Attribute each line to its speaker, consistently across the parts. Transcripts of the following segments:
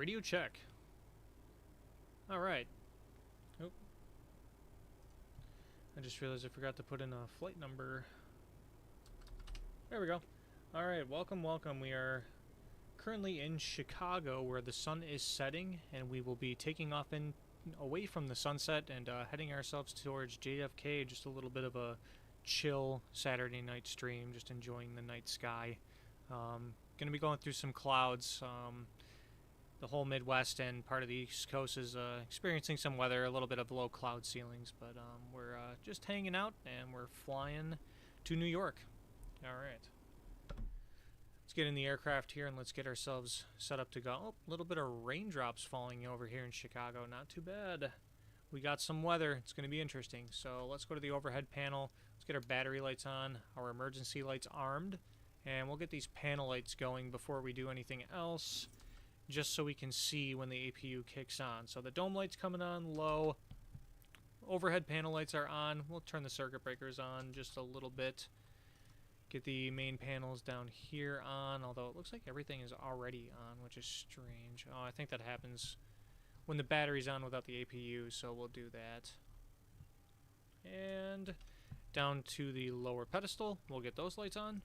Speaker 1: Radio check. Alright. Oh. I just realized I forgot to put in a flight number. There we go. Alright, welcome, welcome. We are currently in Chicago where the sun is setting, and we will be taking off away from the sunset and heading ourselves towards JFK. Just a little bit of a chill Saturday night stream, just enjoying the night sky. Gonna be going through some clouds. The whole Midwest and part of the East Coast is experiencing some weather, a little bit of low cloud ceilings, but we're just hanging out and we're flying to New York. Alright. Let's get in the aircraft here and let's get ourselves set up to go. Oh, a little bit of raindrops falling over here in Chicago. Not too bad. We got some weather. It's going to be interesting. So let's go to the overhead panel. Let's get our battery lights on, our emergency lights armed, and we'll get these panel lights going before we do anything else, just so we can see when the APU kicks on. So the dome light's coming on low. Overhead panel lights are on. We'll turn the circuit breakers on just a little bit. Get the main panels down here on, although it looks like everything is already on, which is strange. Oh, I think that happens when the battery's on without the APU, so we'll do that. And down to the lower pedestal, we'll get those lights on.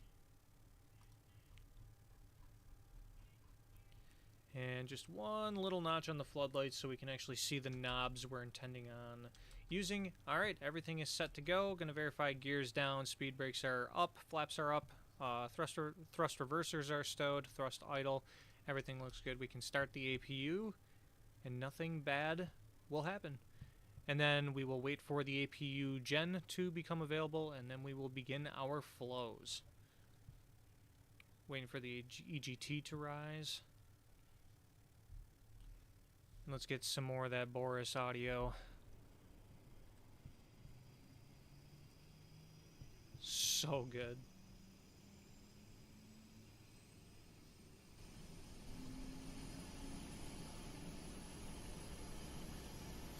Speaker 1: And just one little notch on the floodlights so we can actually see the knobs we're intending on using. Alright, everything is set to go. Going to verify gears down, speed brakes are up, flaps are up, thrust reversers are stowed, thrust idle. Everything looks good. We can start the APU and nothing bad will happen. And then we will wait for the APU gen to become available, and then we will begin our flows. Waiting for the EGT to rise. And let's get some more of that Boris audio. So good.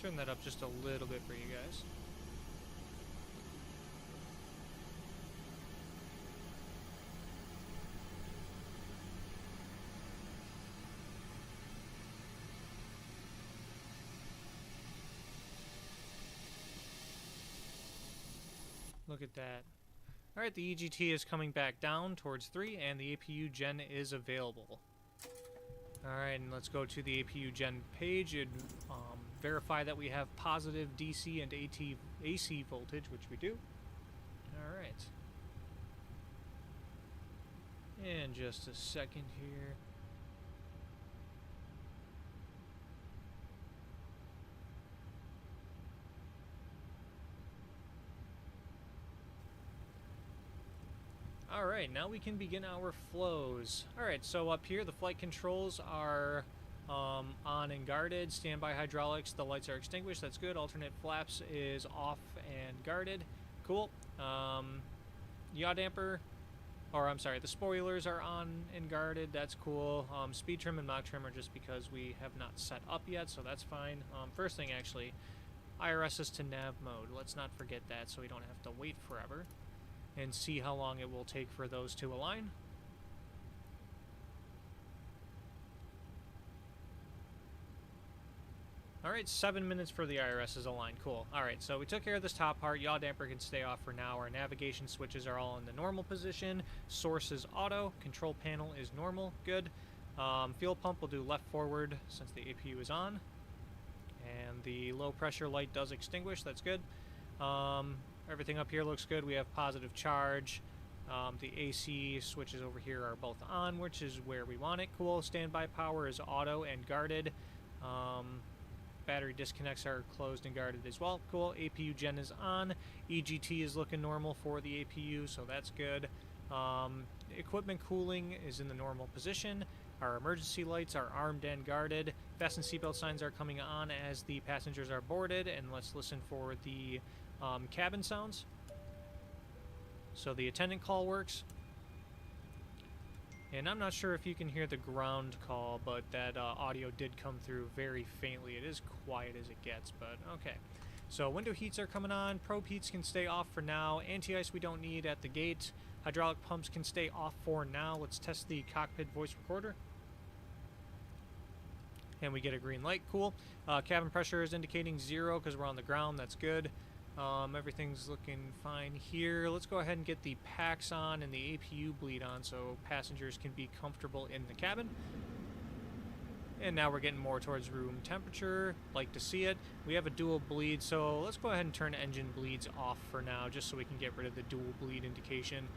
Speaker 1: Turn that up just a little bit for you guys. Look at that. Alright, the EGT is coming back down towards 3, and the APU gen is available. Alright, and let's go to the APU gen page and verify that we have positive DC and AC voltage, which we do. Alright. And just a second here. Alright, now we can begin our flows. Alright, so up here the flight controls are on and guarded. Standby hydraulics, the lights are extinguished, that's good. Alternate flaps is off and guarded. Cool. Yaw damper, or I'm sorry, the spoilers are on and guarded, that's cool. Speed trim and Mach trim are just because we have not set up yet, so that's fine. First thing actually, IRS is to nav mode. Let's not forget that so we don't have to wait forever. And see how long it will take for those to align. Alright, 7 minutes for the IRS is aligned. Cool. Alright, so we took care of this top part. Yaw damper can stay off for now. Our navigation switches are all in the normal position. Source is auto. Control panel is normal. Good. Fuel pump will do left forward since the APU is on. And the low pressure light does extinguish. That's good. Everything up here looks good. We have positive charge. The AC switches over here are both on, which is where we want it. Cool. Standby power is auto and guarded. Battery disconnects are closed and guarded as well. Cool. APU gen is on. EGT is looking normal for the APU, so that's good. Equipment cooling is in the normal position. Our emergency lights are armed and guarded. Fasten seatbelt signs are coming on as the passengers are boarded. And let's listen for the cabin sounds. So the attendant call works. And I'm not sure if you can hear the ground call, but that audio did come through very faintly. It is quiet as it gets, but okay. So window heats are coming on. Probe heats can stay off for now. Anti-ice we don't need at the gate. Hydraulic pumps can stay off for now. Let's test the cockpit voice recorder. and we get a green light. Cool. Cabin pressure is indicating 0 because we're on the ground. That's good. Everything's looking fine here. Let's go ahead and get the packs on and the APU bleed on so passengers can be comfortable in the cabin. And now we're getting more towards room temperature. Like to see it. We have a dual bleed, so let's go ahead and turn engine bleeds off for now just so we can get rid of the dual bleed indication.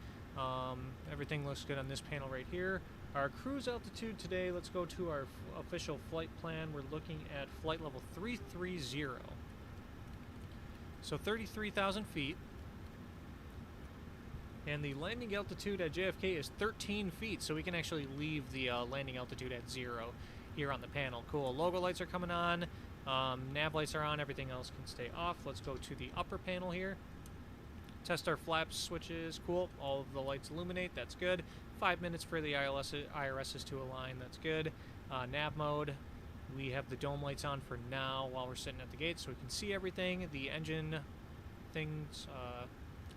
Speaker 1: Everything looks good on this panel right here. Our cruise altitude today, let's go to our official flight plan. We're looking at flight level 330. So 33,000 feet. And the landing altitude at JFK is 13 feet, so we can actually leave the landing altitude at 0 here on the panel. Cool. Logo lights are coming on. Nav lights are on. Everything else can stay off. Let's go to the upper panel here. Test our flaps switches. Cool. All of the lights illuminate. That's good. 5 minutes for the IRSs to align. That's good. Nav mode. We have the dome lights on for now while we're sitting at the gate so we can see everything. The engine things,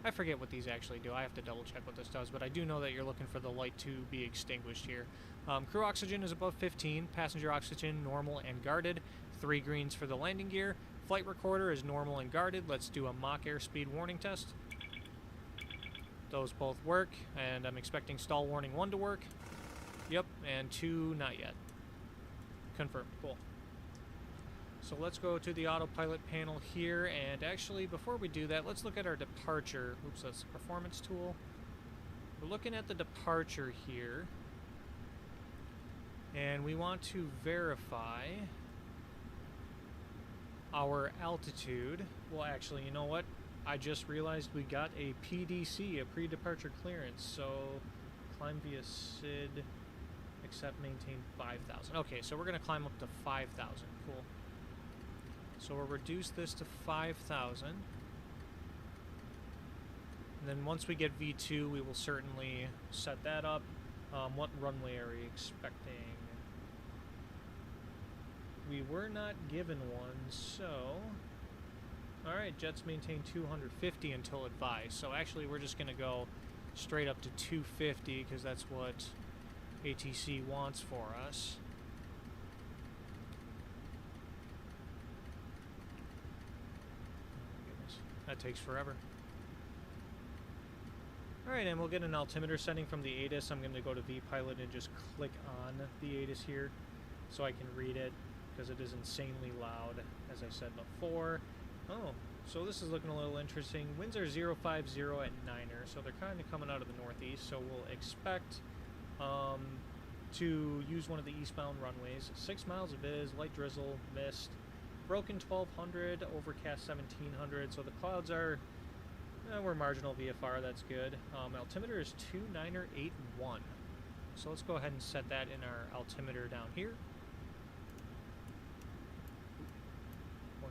Speaker 1: I forget what these actually do. I have to double check what this does, but I do know that you're looking for the light to be extinguished here. Crew oxygen is above 15. Passenger oxygen, normal and guarded. 3 greens for the landing gear. Flight recorder is normal and guarded. Let's do a mock airspeed warning test. Those both work, and I'm expecting stall warning 1 to work. Yep, and 2 not yet. Confirmed. Cool. So let's go to the autopilot panel here, and actually before we do that, let's look at our departure. Oops, that's the performance tool. We're looking at the departure here, and we want to verify our altitude. Well, actually, you know what? I just realized we got a PDC, a pre-departure clearance, so climb via SID, except maintain 5,000. Okay, so we're going to climb up to 5,000. Cool. So we'll reduce this to 5,000. And then once we get V2, we will certainly set that up. What runway are we expecting? We were not given one, so... Alright, jets maintain 250 until advised. So actually we're just going to go straight up to 250 because that's what ATC wants for us. Oh, goodness. That takes forever. Alright, and we'll get an altimeter setting from the ATIS. I'm going to go to vPilot and just click on the ATIS here so I can read it because it is insanely loud, as I said before. Oh, so this is looking a little interesting. Winds are 050 at 9er, so they're kind of coming out of the northeast, so we'll expect to use one of the eastbound runways. 6 miles of viz, light drizzle, mist, broken 1200, overcast 1700, so the clouds are, we're marginal VFR, that's good. Altimeter is 29881, so let's go ahead and set that in our altimeter down here.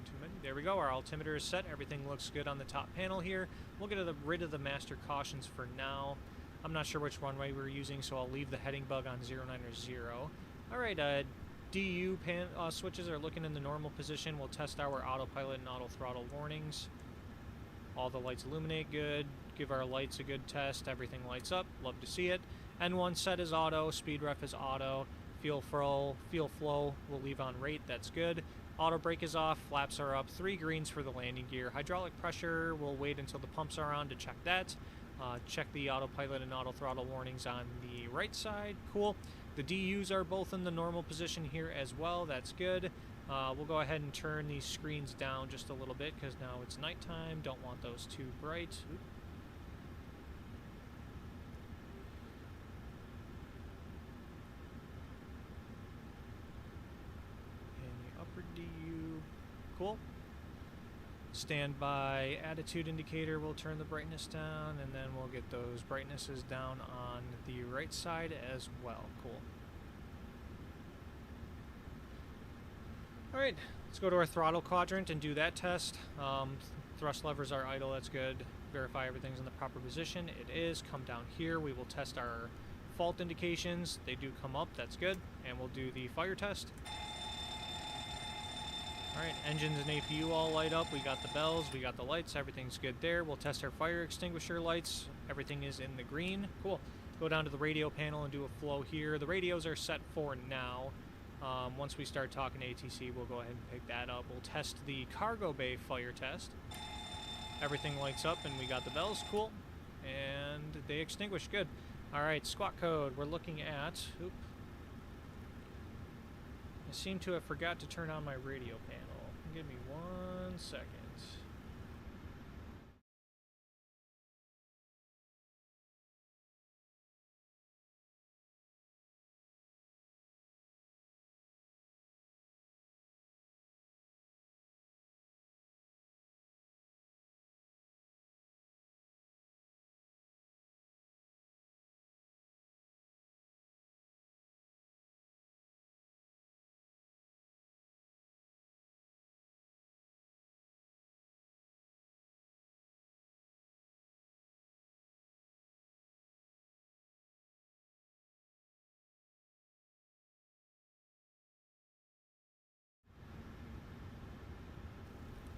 Speaker 1: Too many. There we go. Our altimeter is set. Everything looks good on the top panel here. We'll get rid of the master cautions for now. I'm not sure which runway we're using, so I'll leave the heading bug on 090. Alright, DU switches are looking in the normal position. We'll test our autopilot and auto throttle warnings. All the lights illuminate good. Give our lights a good test. Everything lights up. Love to see it. N1 set is auto. Speed ref is auto. Fuel flow we'll leave on rate. That's good. Auto brake is off, flaps are up, 3 greens for the landing gear. Hydraulic pressure, we'll wait until the pumps are on to check that. Check the autopilot and auto throttle warnings on the right side. Cool. The DUs are both in the normal position here as well. That's good. We'll go ahead and turn these screens down just a little bit because now it's nighttime. Don't want those too bright. Oop. Cool. Standby attitude indicator, we'll turn the brightness down, and then we'll get those brightnesses down on the right side as well. Cool. Alright, let's go to our throttle quadrant and do that test. Thrust levers are idle, that's good. Verify everything's in the proper position. It is. Come down here, we will test our fault indications. They do come up, that's good. And we'll do the fire test. Alright, engines and APU all light up. We got the bells, we got the lights, everything's good there. We'll test our fire extinguisher lights. Everything is in the green. Cool. Go down to the radio panel and do a flow here. The radios are set for now. Once we start talking ATC, we'll go ahead and pick that up. We'll test the cargo bay fire test. Everything lights up and we got the bells, cool. And they extinguish, good. Alright, squawk code, we're looking at, oop. I seem to have forgot to turn on my radio panel. Give me 1 second.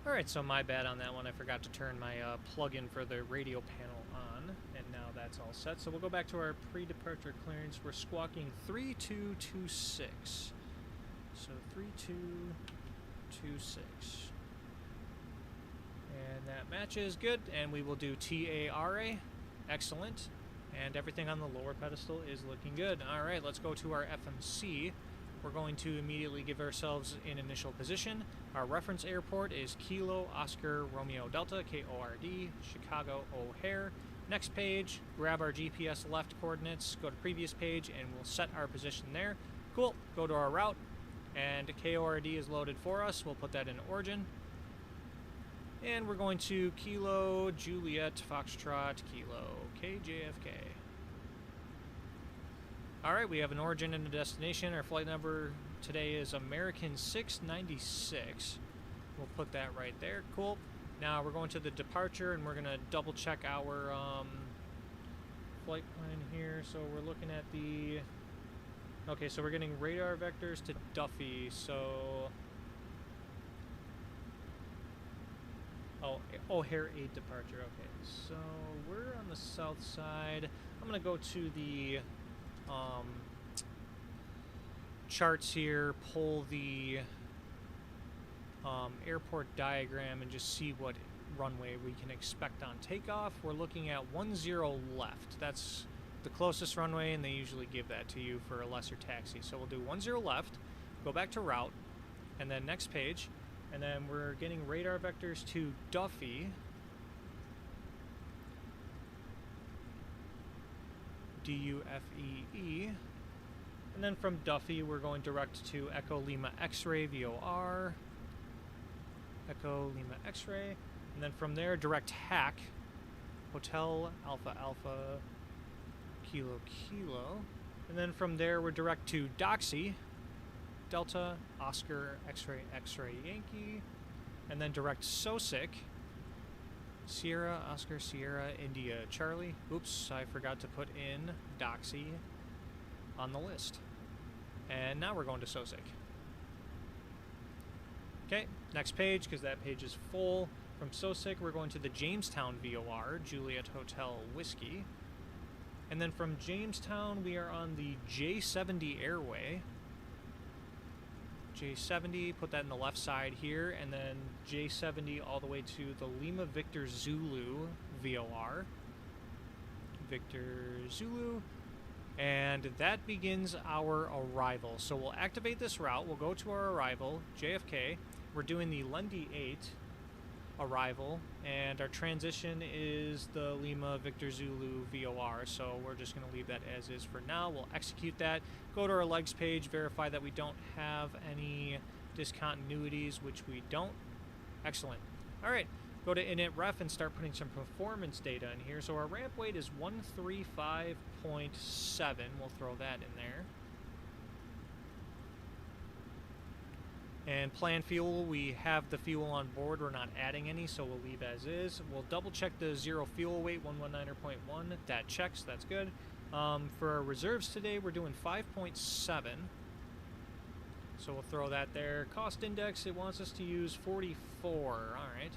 Speaker 1: Alright, so my bad on that one. I forgot to turn my plug-in for the radio panel on, and now that's all set. So we'll go back to our pre-departure clearance. We're squawking 3226. So 3226. And that matches, good. And we will do TARA. Excellent. And everything on the lower pedestal is looking good. Alright, let's go to our FMC. We're going to immediately give ourselves an initial position. Our reference airport is Kilo Oscar Romeo Delta, KORD, Chicago O'Hare. Next page, grab our GPS left coordinates, go to previous page, and we'll set our position there. Cool, go to our route, and KORD is loaded for us. We'll put that in origin. And we're going to Kilo Juliet Foxtrot Kilo KJFK. Alright, we have an origin and a destination. Our flight number today is American 696. We'll put that right there. Cool. Now we're going to the departure and we're going to double check our flight plan here. So we're looking at the... Okay, so we're getting radar vectors to Duffy. So... Oh, O'Hare 8 departure. Okay, so we're on the south side. I'm going to go to the... charts here, pull the airport diagram and just see what runway we can expect on takeoff. We're looking at 10 left. That's the closest runway, and they usually give that to you for a lesser taxi. So we'll do 10 left, go back to route, and then next page, and then we're getting radar vectors to Duffy. DUFEE. And then from Duffy, we're going direct to Echo Lima X-Ray VOR. Echo Lima X-Ray. And then from there, direct hack. Hotel Alpha Alpha Kilo Kilo. And then from there, we're direct to Doxy. Delta Oscar X-Ray X-Ray Yankee. And then direct SOSIC. Sierra Oscar Sierra India Charlie. Oops, I forgot to put in Doxy on the list. And now we're going to SOSIC. Okay, next page, because that page is full. From SOSIC, we're going to the Jamestown VOR, Juliet Hotel Whiskey. And then from Jamestown, we are on the J70 Airway. J70, put that in the left side here, and then J70 all the way to the Lima Victor Zulu VOR. Victor Zulu. And that begins our arrival. So we'll activate this route. We'll go to our arrival, JFK. We're doing the Lundy 8 arrival, and our transition is the Lima Victor Zulu VOR. So we're just going to leave that as is for now. We'll execute that. Go to our legs page, verify that we don't have any discontinuities, which we don't. Excellent. All right. Go to init ref and start putting some performance data in here. So our ramp weight is 135.7. We'll throw that in there. And plan fuel, we have the fuel on board. We're not adding any, so we'll leave as is. We'll double check the zero fuel weight, 119.1. That checks, that's good. For our reserves today, we're doing 5.7. So we'll throw that there. Cost index, it wants us to use 44. All right.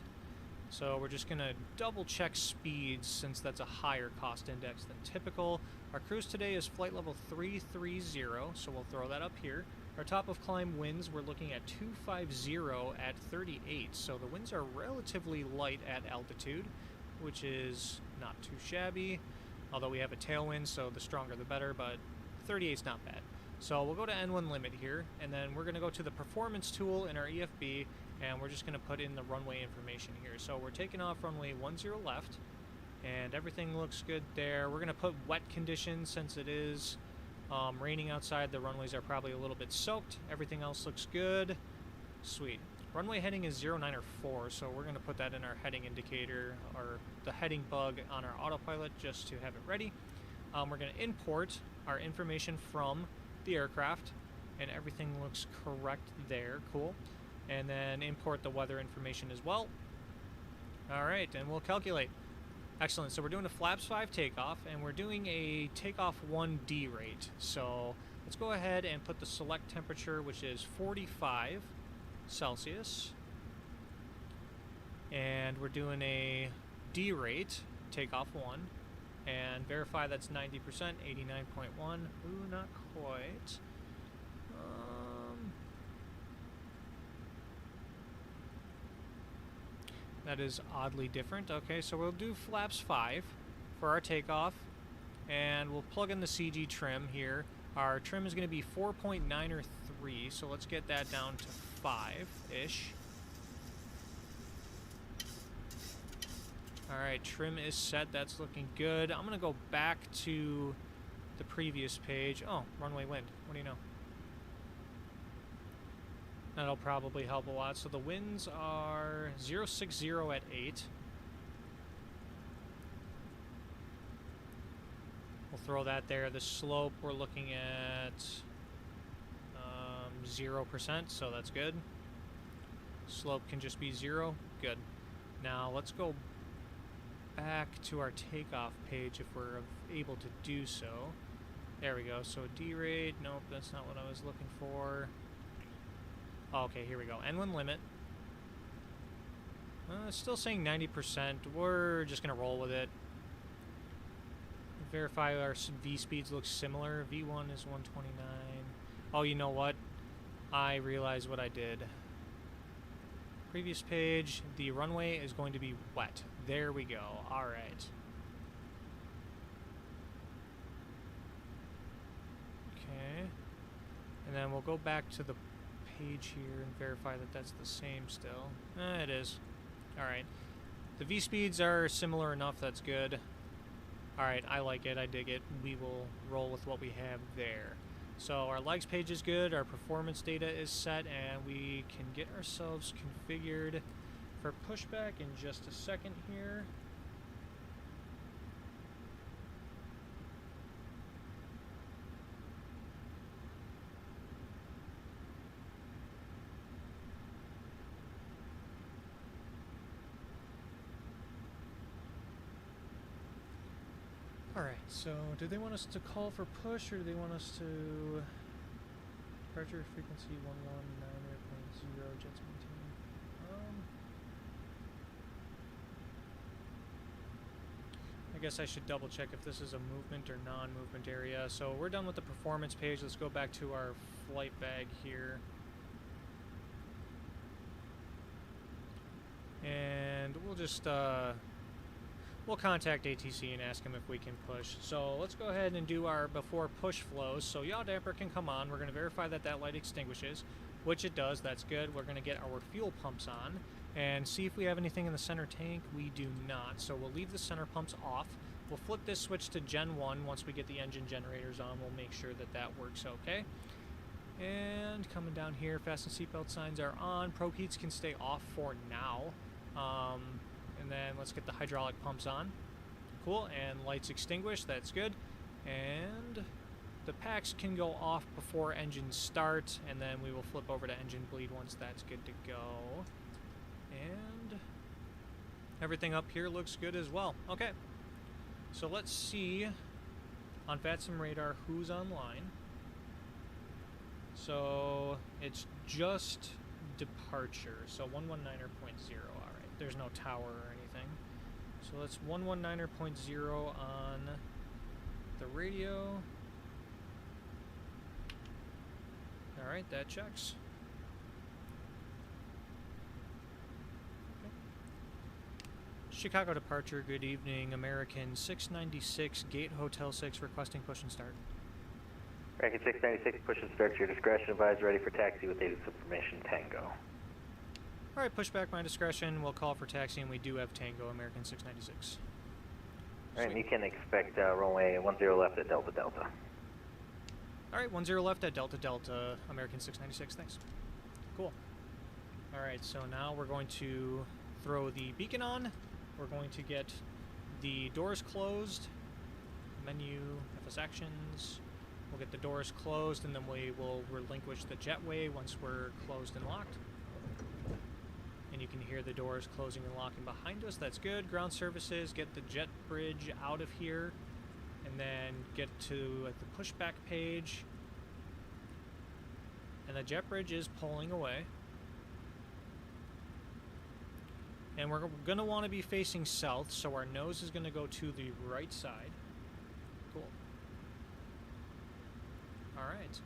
Speaker 1: So we're just going to double check speeds since that's a higher cost index than typical. Our cruise today is flight level 330, so we'll throw that up here. Our top of climb winds, we're looking at 250 at 38, so the winds are relatively light at altitude, which is not too shabby, although we have a tailwind, so the stronger the better, but 38 is not bad. So we'll go to N1 limit here, and then we're going to go to the performance tool in our EFB, and we're just going to put in the runway information here. So we're taking off runway 10 left, and everything looks good there. We're going to put wet conditions since it is raining outside. The runways are probably a little bit soaked. Everything else looks good. Sweet. Runway heading is 09 or 4, so we're going to put that in our heading indicator, or the heading bug on our autopilot, just to have it ready. We're going to import our information from the aircraft, and everything looks correct there. Cool. And then import the weather information as well. Alright, and we'll calculate. Excellent. So we're doing a flaps 5 takeoff, and we're doing a takeoff 1 D rate. So let's go ahead and put the select temperature, which is 45 Celsius. And we're doing a D rate, takeoff 1, and verify that's 90%, 89.1. Ooh, not quite. That is oddly different. Okay, so we'll do flaps 5 for our takeoff, and we'll plug in the CG trim here. Our trim is going to be 4.9 or 3, so let's get that down to 5-ish. Alright, trim is set. That's looking good. I'm going to go back to the previous page. Oh, runway wind. What do you know? That'll probably help a lot. So the winds are 060 at 8. We'll throw that there. The slope, we're looking at 0%, so that's good. Slope can just be 0. Good. Now let's go back to our takeoff page if we're able to do so. There we go. So D rate. Nope, that's not what I was looking for. Okay, here we go. N1 limit. It's still saying 90%. We're just going to roll with it. Verify our V speeds look similar. V1 is 129. Oh, you know what? I realized what I did. Previous page, the runway is going to be wet. There we go. All right. Okay. And then we'll go back to the page here and verify that that's the same still. It is. Alright. The V-speeds are similar enough, that's good. Alright, I like it, I dig it. We will roll with what we have there. So our legs page is good, our performance data is set, and we can get ourselves configured for pushback in just a second here. Alright, so do they want us to call for push, or do they want us to departure frequency 119.0 jets maintain? I guess I should double check if this is a movement or non-movement area. So we're done with the performance page. Let's go back to our flight bag here. And we'll just we'll contact ATC and ask them if we can push. So let's go ahead and do our before push flows. So yaw damper can come on. We're going to verify that that light extinguishes, which it does. That's good. We're going to get our fuel pumps on and see if we have anything in the center tank. We do not. So we'll leave the center pumps off. We'll flip this switch to Gen 1. Once we get the engine generators on, we'll make sure that that works okay. And coming down here, fasten seatbelt signs are on. Probe heats can stay off for now. And then let's get the hydraulic pumps on. Cool, and lights extinguished, that's good. And the packs can go off before engines start, and then we will flip over to engine bleed once that's good to go. And everything up here looks good as well. Okay, so let's see on VATSIM radar who's online. So it's just departure, so 119.0, alright. There's no tower or anything. So let's 119.0 on the radio. Alright, that checks. Chicago departure, good evening. American 696, Gate Hotel 6, requesting push and start.
Speaker 2: American 696, push and start to your discretion. Advise ready for taxi with ATIS information Tango.
Speaker 1: Alright, push back my discretion. We'll call for taxi, and we do have Tango, American 696.
Speaker 2: Alright, you can expect runway 10 left at Delta Delta.
Speaker 1: Alright, 10 left at Delta Delta, American 696, thanks. Cool. Alright, so now we're going to throw the beacon on. We're going to get the doors closed. Menu, FS actions. We'll get the doors closed, and then we will relinquish the jetway once we're closed and locked. And you can hear the doors closing and locking behind us. That's good. Ground services, get the jet bridge out of here, and then get to the pushback page. And the jet bridge is pulling away. And we're going to want to be facing south, so our nose is going to go to the right side. Cool. Alright.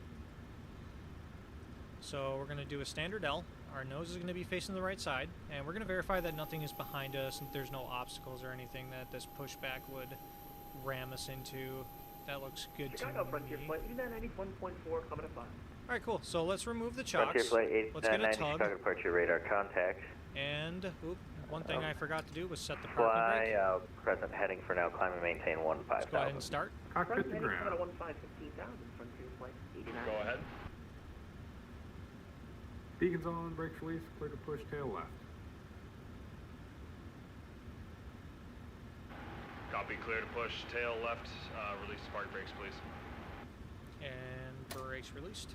Speaker 1: So we're going to do a standard L. Our nose is going to be facing the right side, and we're going to verify that nothing is behind us, and there's no obstacles or anything that this pushback would ram us into. That looks good to me.
Speaker 3: Frontier Flight 8991.4, coming at 5.
Speaker 1: Alright, cool. So let's remove the chocks.
Speaker 2: Frontier Flight
Speaker 1: Let's get a
Speaker 2: 8990,
Speaker 1: tug.
Speaker 2: Chicago departure radar contact.
Speaker 1: And, oop, one thing I forgot to do was set the parking brake.
Speaker 2: Fly, present heading for now, climb and maintain 15,000.
Speaker 1: Let's go ahead and start.
Speaker 3: Cockpit to ground. Coming at 15,000, Frontier Flight 89.
Speaker 4: Go ahead.
Speaker 5: Beacons on, brakes release, clear to push tail left.
Speaker 4: Copy, clear to push, tail left, release spark brakes, please.
Speaker 1: And brakes released.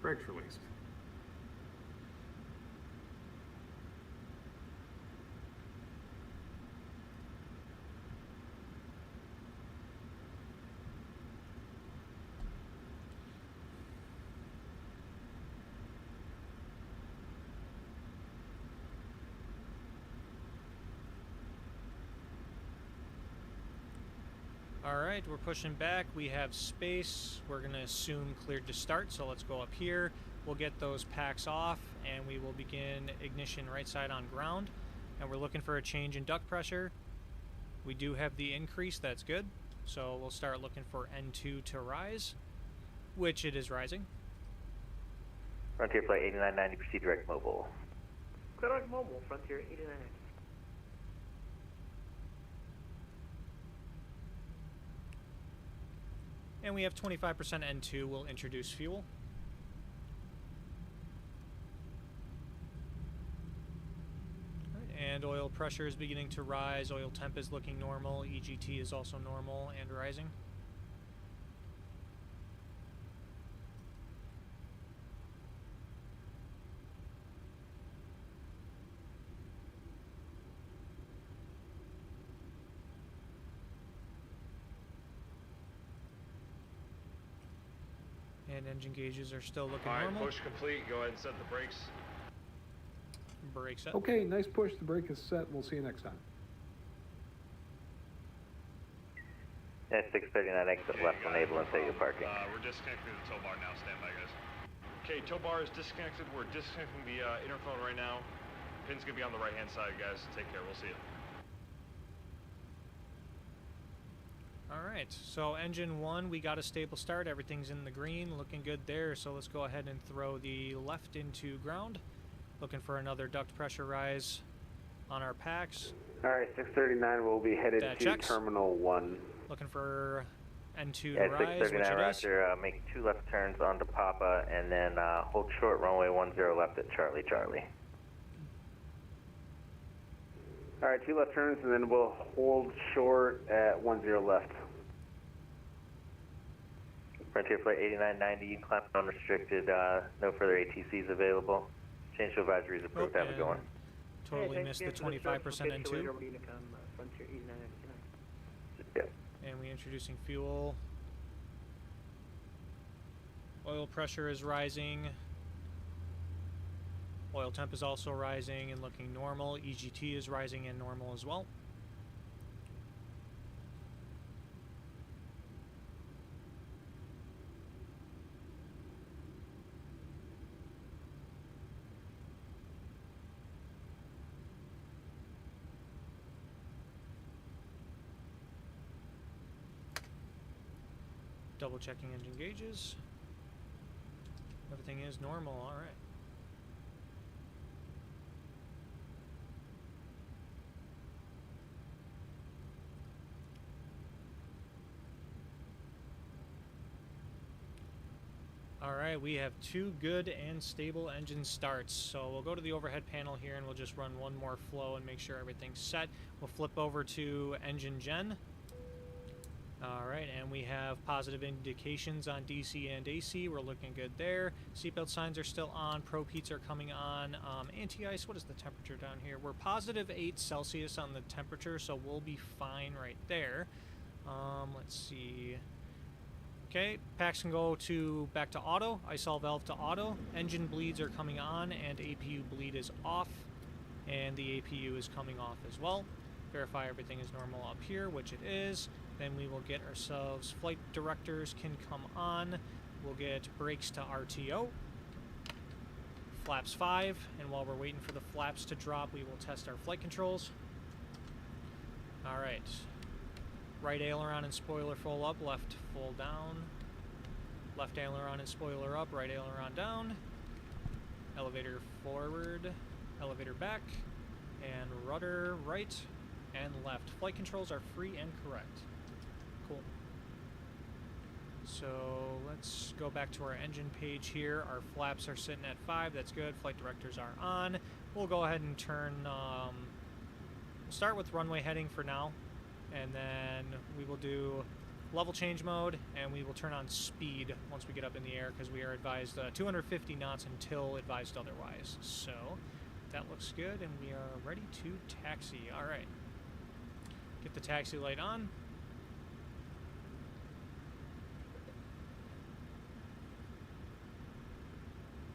Speaker 5: Brakes released.
Speaker 1: Alright, we're pushing back. We have space. We're going to assume cleared to start, so let's go up here. We'll get those packs off, and we will begin ignition right side on ground. And we're looking for a change in duct pressure. We do have the increase, that's good. So we'll start looking for N2 to rise, which it is rising.
Speaker 2: Frontier Flight 8990, proceed direct mobile.
Speaker 3: Direct mobile, Frontier 89.
Speaker 1: And we have 25% N2. We'll introduce fuel. And oil pressure is beginning to rise. Oil temp is looking normal. EGT is also normal and rising. And engine gauges are still looking
Speaker 4: Alright,
Speaker 1: normal.
Speaker 4: push complete. Go ahead and set the brakes.
Speaker 1: Brake set.
Speaker 5: Okay, nice push. The brake is set. We'll see you next time.
Speaker 2: At 639, exit left, enable and take your parking.
Speaker 4: We're disconnecting the tow bar now. Stand by, guys. Okay, tow bar is disconnected. We're disconnecting the interphone right now. Pin's going to be on the right-hand side, guys. Take care. We'll see you.
Speaker 1: Alright, so engine 1, we got a stable start. Everything's in the green, looking good there. So let's go ahead and throw the left into ground. Looking for another duct pressure rise on our packs.
Speaker 6: Alright, 639 will be headed
Speaker 1: That
Speaker 6: to
Speaker 1: checks.
Speaker 6: Terminal 1.
Speaker 1: Looking for N2 to
Speaker 2: At
Speaker 1: rise, which
Speaker 2: 639,
Speaker 1: it is.
Speaker 2: roger, make 2 left turns onto Papa, and then hold short, runway 10 left at Charlie Charlie.
Speaker 6: Alright, 2 left turns, and then we'll hold short at 10 left.
Speaker 2: Frontier Flight 8990, climb unrestricted, no further ATCs available. Change to advisories approved, have a good one.
Speaker 1: Totally missed the 25% N2.
Speaker 3: Frontier 89.
Speaker 2: Yep.
Speaker 1: And we introducing fuel. Oil pressure is rising. Oil temp is also rising and looking normal. EGT is rising and normal as well. double checking engine gauges. Everything is normal, alright. Alright, we have 2 good and stable engine starts. So we'll go to the overhead panel here and we'll just run one more flow and make sure everything's set. We'll flip over to engine gen. Alright, and we have positive indications on DC and AC. We're looking good there. Seatbelt signs are still on. Probe heats are coming on. Anti-ice, what is the temperature down here? We're positive 8 Celsius on the temperature, so we'll be fine right there. Let's see. Okay, packs can go back to auto. ISOL valve to auto. Engine bleeds are coming on, and APU bleed is off. And the APU is coming off as well. Verify everything is normal up here, which it is. Then we will get ourselves flight directors can come on. We'll get brakes to RTO. Flaps 5, and while we're waiting for the flaps to drop, we will test our flight controls. Alright. Right aileron and spoiler full up, left full down. Left aileron and spoiler up, right aileron down. Elevator forward, elevator back, and rudder right and left. Flight controls are free and correct. Cool. So let's go back to our engine page here. Our flaps are sitting at 5, that's good. Flight directors are on. We'll go ahead and turn, we'll start with runway heading for now. And then we will do level change mode, and we will turn on speed once we get up in the air, because we are advised 250 knots until advised otherwise. So that looks good, and we are ready to taxi. All right. Get the taxi light on.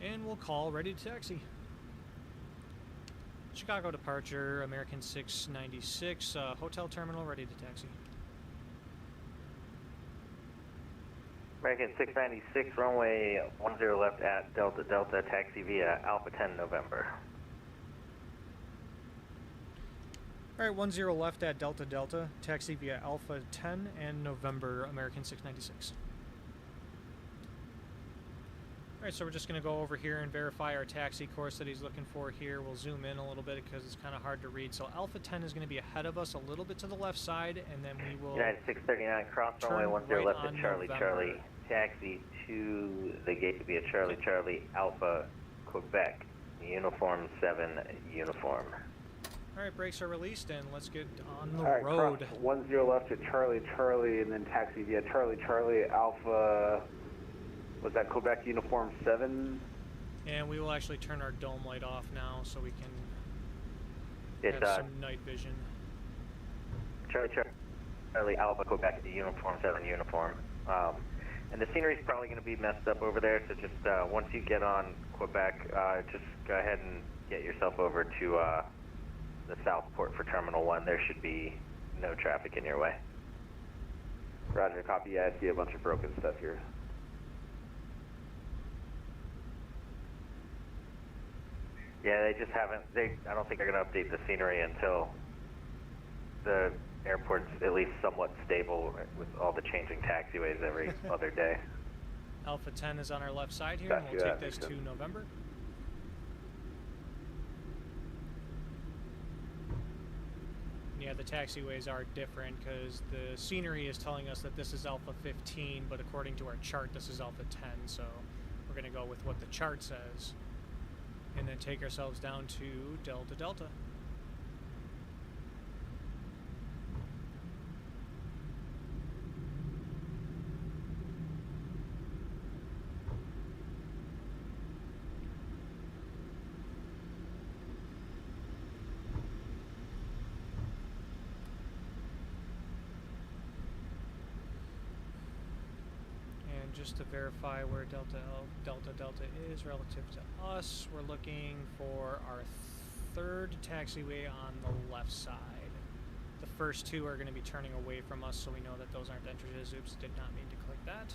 Speaker 1: And we'll call ready to taxi. Chicago departure, American 696, hotel terminal, ready to taxi.
Speaker 2: American 696, runway 10 left at Delta Delta, taxi via Alpha 10 November.
Speaker 1: Alright, 10 left at Delta Delta, taxi via Alpha 10 and November, American 696. Alright, so we're just going to go over here and verify our taxi course that he's looking for here. We'll zoom in a little bit because it's kind of hard to read. So Alpha 10 is going to be ahead of us a little bit to the left side, and then we will...
Speaker 2: United 639, cross runway 10
Speaker 1: right
Speaker 2: left at Charlie
Speaker 1: November.
Speaker 2: Charlie, taxi to the gate via Charlie Charlie, Alpha, Quebec, uniform 7, uniform.
Speaker 1: Alright, brakes are released, and let's get on the
Speaker 6: Alright,
Speaker 1: road.
Speaker 6: cross 10 left at Charlie Charlie, and then taxi via Charlie Charlie, Alpha... Was that Quebec uniform 7?
Speaker 1: And we will actually turn our dome light off now so we can
Speaker 2: It's
Speaker 1: have some night vision.
Speaker 2: Charlie Charlie, Alpha, Quebec, uniform 7, uniform. And the scenery's probably going to be messed up over there, so just once you get on Quebec, just go ahead and get yourself over to the south port for Terminal 1. There should be no traffic in your way.
Speaker 6: Roger, copy. Yeah, I see a bunch of broken stuff here.
Speaker 2: Yeah, they just haven't, I don't think they're going to update the scenery until the airport's at least somewhat stable with all the changing taxiways every other day.
Speaker 1: Alpha 10 is on our left side here, and we'll take this to November. Yeah, the taxiways are different because the scenery is telling us that this is Alpha 15, but according to our chart, this is Alpha 10, so we're going to go with what the chart says. And then take ourselves down to Delta Delta. Just to verify where Delta is relative to us, we're looking for our third taxiway on the left side. The first two are going to be turning away from us, so we know that those aren't entrances. Oops, did not mean to click that.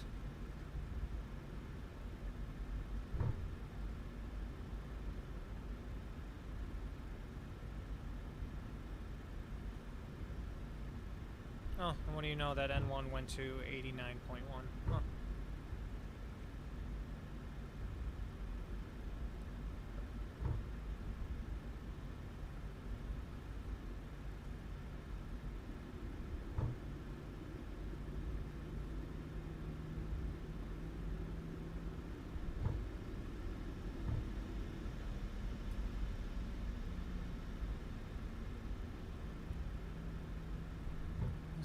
Speaker 1: Oh, and what do you know, that N1 went to 89.1. Huh.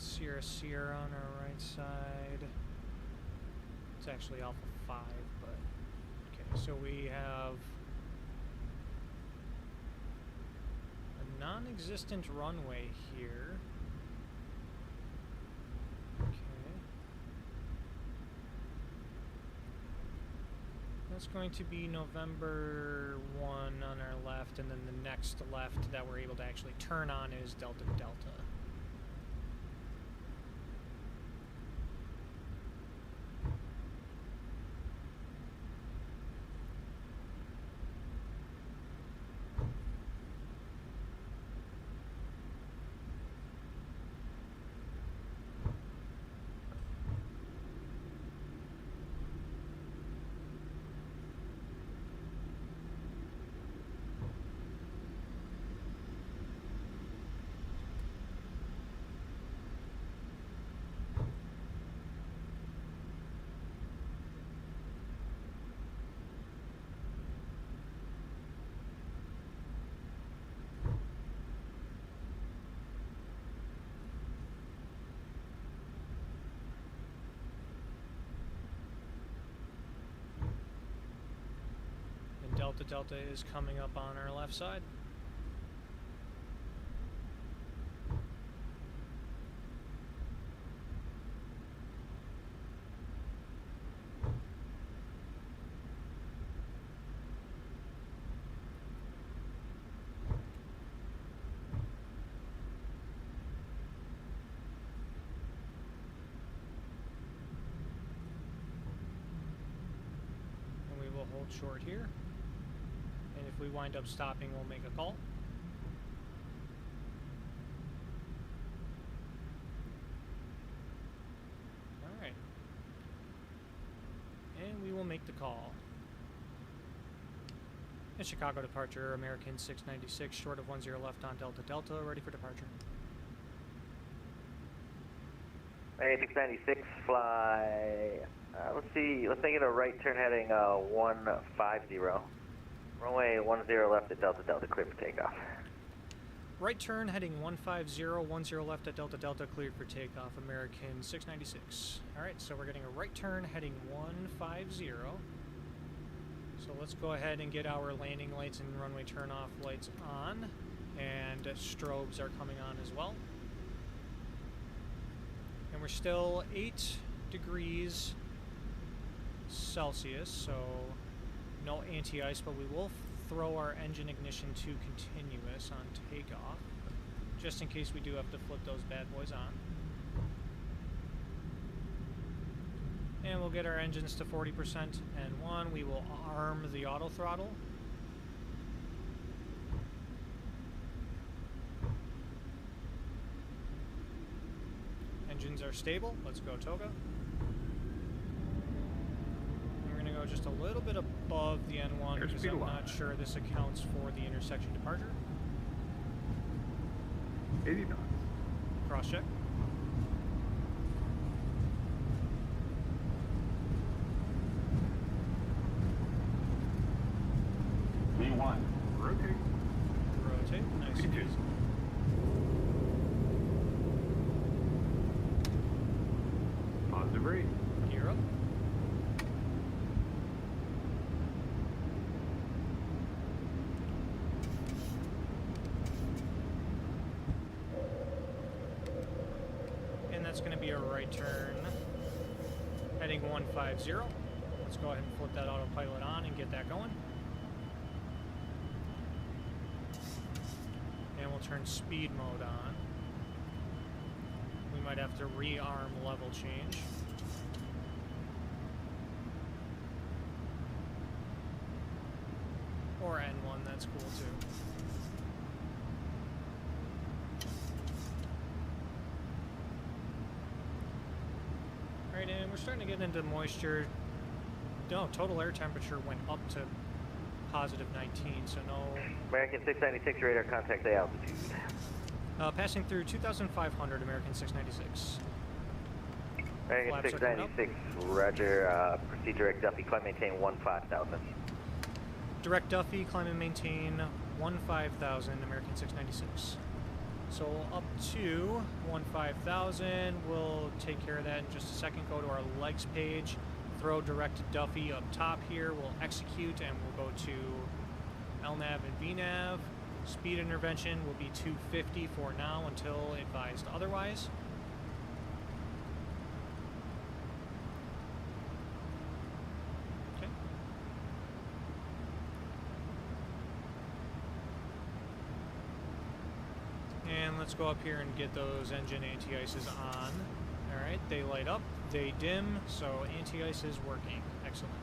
Speaker 1: Sierra Sierra on our right side. It's actually Alpha 5, but okay, so we have a non-existent runway here. Okay. That's going to be November 1 on our left, and then the next left that we're able to actually turn on is Delta Delta. Delta Delta is coming up on our left side. And we will hold short here. And if we wind up stopping, we'll make a call. Alright. And we will make the call. And Chicago departure, American 696, short of 10 left on Delta Delta, ready for departure.
Speaker 2: American 696, fly. Let's see, let's make it a right turn heading 150. Runway 10 left at Delta Delta, clear for takeoff.
Speaker 1: Right turn heading 150, 10 left at Delta Delta, cleared for takeoff, American 696. Alright, so we're getting a right turn heading 150. So let's go ahead and get our landing lights and runway turn off lights on. And strobes are coming on as well. And we're still 8 degrees Celsius, so no anti-ice, but we will throw our engine ignition to continuous on takeoff, just in case we do have to flip those bad boys on. And we'll get our engines to 40% and 1. We will arm the auto throttle. Engines are stable. Let's go Toga. Go just a little bit above the N1 because I'm not sure this accounts for the intersection departure.
Speaker 5: 80 knots.
Speaker 1: Cross check.
Speaker 5: V1. Rotate.
Speaker 1: Rotate. Nice and easy.
Speaker 5: Positive rate.
Speaker 1: Gear up. That's going to be a right turn heading 150. Let's go ahead and flip that autopilot on and get that going. And we'll turn speed mode on. We might have to rearm level change. Or N1, that's cool too. And we're starting to get into moisture. No, total air temperature went up to positive 19, so no...
Speaker 2: American 696, radar contact A altitude.
Speaker 1: Passing through 2,500, American 696.
Speaker 2: American 696, roger, proceed direct Duffy, climb maintain 15,000.
Speaker 1: Direct Duffy, climb and maintain 15,000, American 696. So up to 15,000. We'll take care of that in just a second. Go to our legs page. Throw direct to Duffy up top here. We'll execute and we'll go to LNAV and VNAV. Speed intervention will be 250 for now until advised otherwise. Okay. And let's go up here and get those engine anti-ices on. Alright, they light up, they dim, so anti-ice is working. Excellent.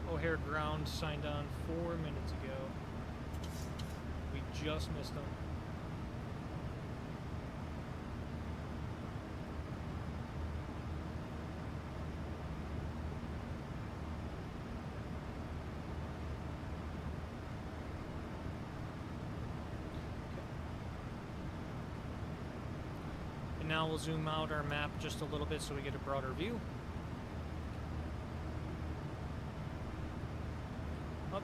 Speaker 1: O'Hare ground signed on 4 minutes ago. We just missed them. And now we'll zoom out our map just a little bit so we get a broader view.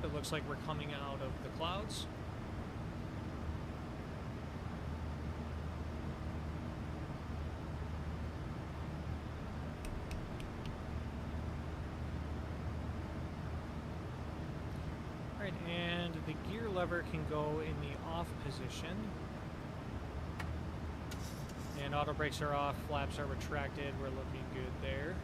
Speaker 1: It looks like we're coming out of the clouds. Alright, and the gear lever can go in the off position. And auto brakes are off, flaps are retracted, we're looking good there.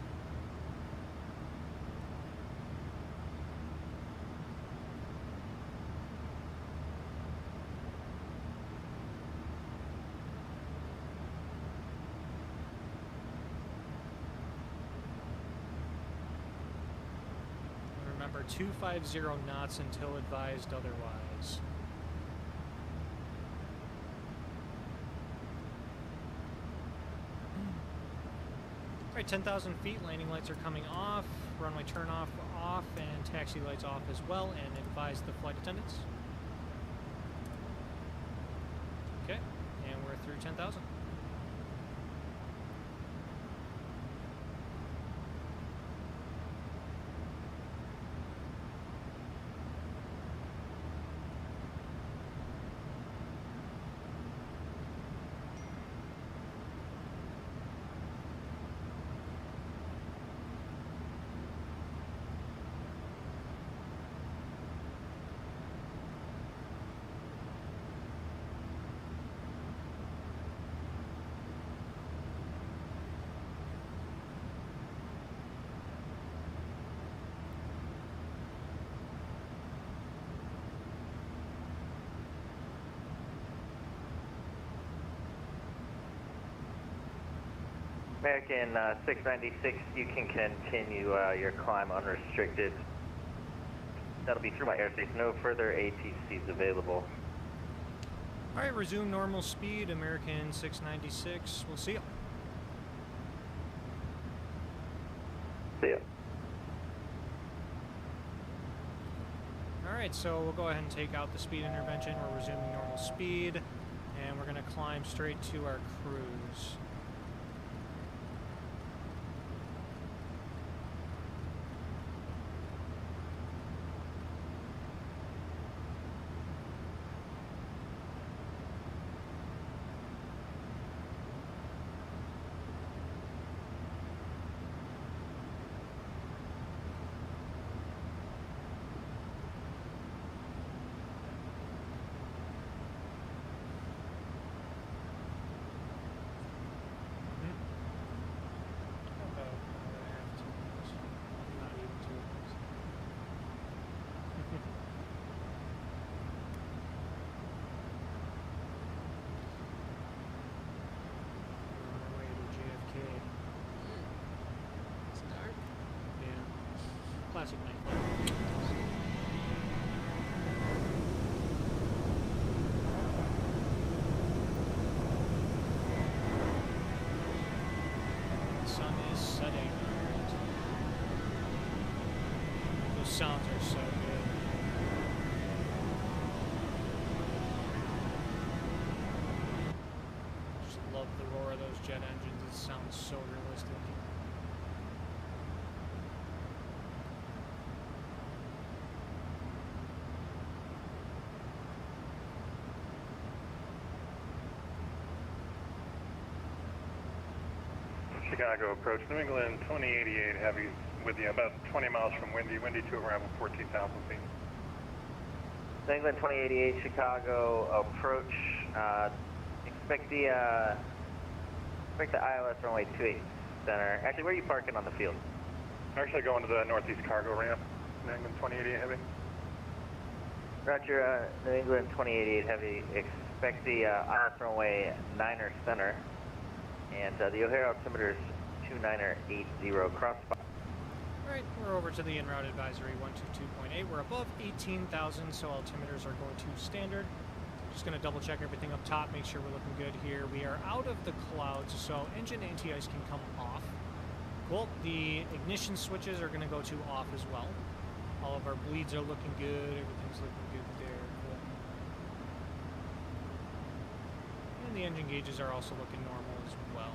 Speaker 1: Remember, 250 knots until advised otherwise. Alright, 10,000 feet, landing lights are coming off, runway turn off, and taxi lights off as well, and advise the flight attendants. Okay, and we're through 10,000.
Speaker 2: American 696, you can continue your climb unrestricted. That'll be through my airspace. No further ATCs available.
Speaker 1: Alright, resume normal speed, American 696. We'll see you.
Speaker 2: See ya.
Speaker 1: Alright, so we'll go ahead and take out the speed intervention. We're resuming normal speed, and we're going to climb straight to our cruise. Classic night. The sun is setting. sounds are so good. Just love the roar of those jet engines. It sounds so realistic.
Speaker 7: Chicago approach, New England 2088 heavy with you, about 20 miles from Windy to arrival 14,000 feet.
Speaker 2: New England 2088 Chicago approach. Expect the ILS runway 28 center. Actually, where are you parking on the field?
Speaker 7: Actually going to the northeast cargo ramp, New England 2088 heavy.
Speaker 2: Roger, New England 2088 heavy. Expect the ILS runway 9er center. And the O'Hare altimeter is 2980 cross spot.
Speaker 1: Alright, we're over to the en route advisory 122.8. We're above 18,000, so altimeters are going to standard. Just going to double check everything up top, make sure we're looking good here. We are out of the clouds, so engine anti-ice can come off. Cool. The ignition switches are going to go to off as well. All of our bleeds are looking good. Everything's looking good there. Cool. And the engine gauges are also looking normal as well.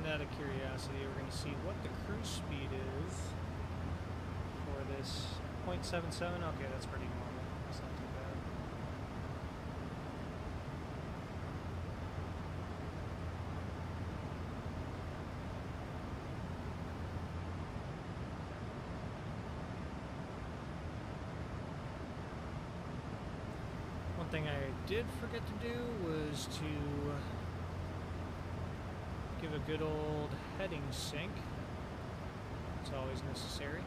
Speaker 1: And out of curiosity, we're going to see what the cruise speed is for this 0.77. Okay, that's pretty normal. That's not too bad. One thing I did forget to do was to give a good old heading sync. It's always necessary.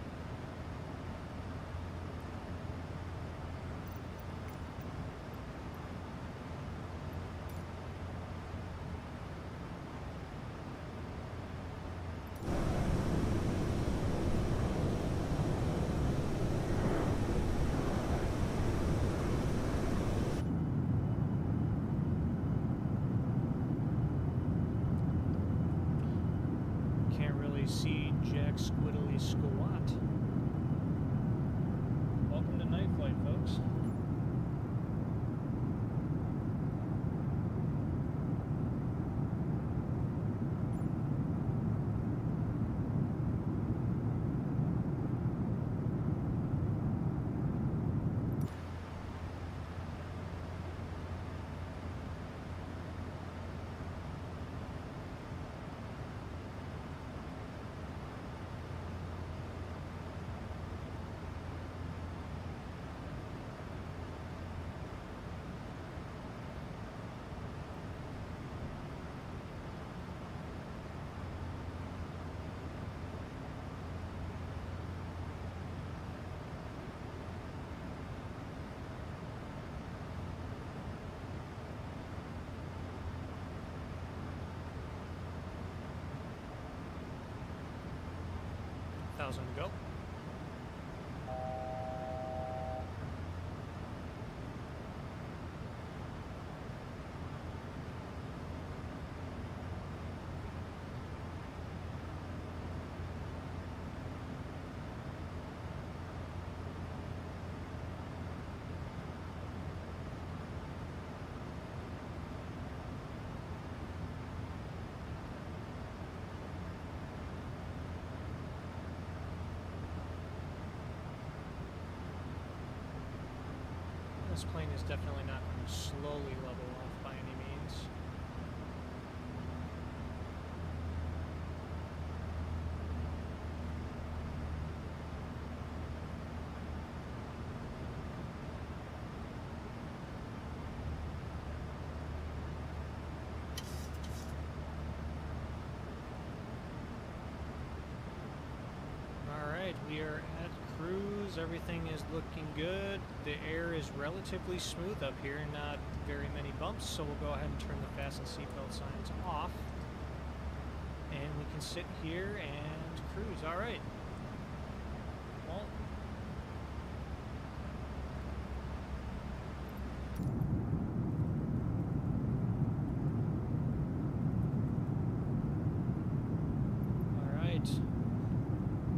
Speaker 1: See Jack Squiddly Squat. Welcome to Night Flight, folks. To go. This plane is definitely not going to slowly level off by any means. Alright, we are at cruise. Everything is looking good. The air is relatively smooth up here, not very many bumps, so we'll go ahead and turn the fasten seatbelt signs off. And we can sit here and cruise. Alright. Well,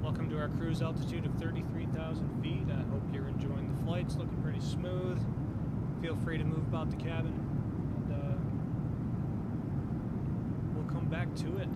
Speaker 1: welcome to our cruise altitude of 33,000 feet. I hope you're enjoying the flight. It's looking pretty smooth. Feel free to move about the cabin, and we'll come back to it.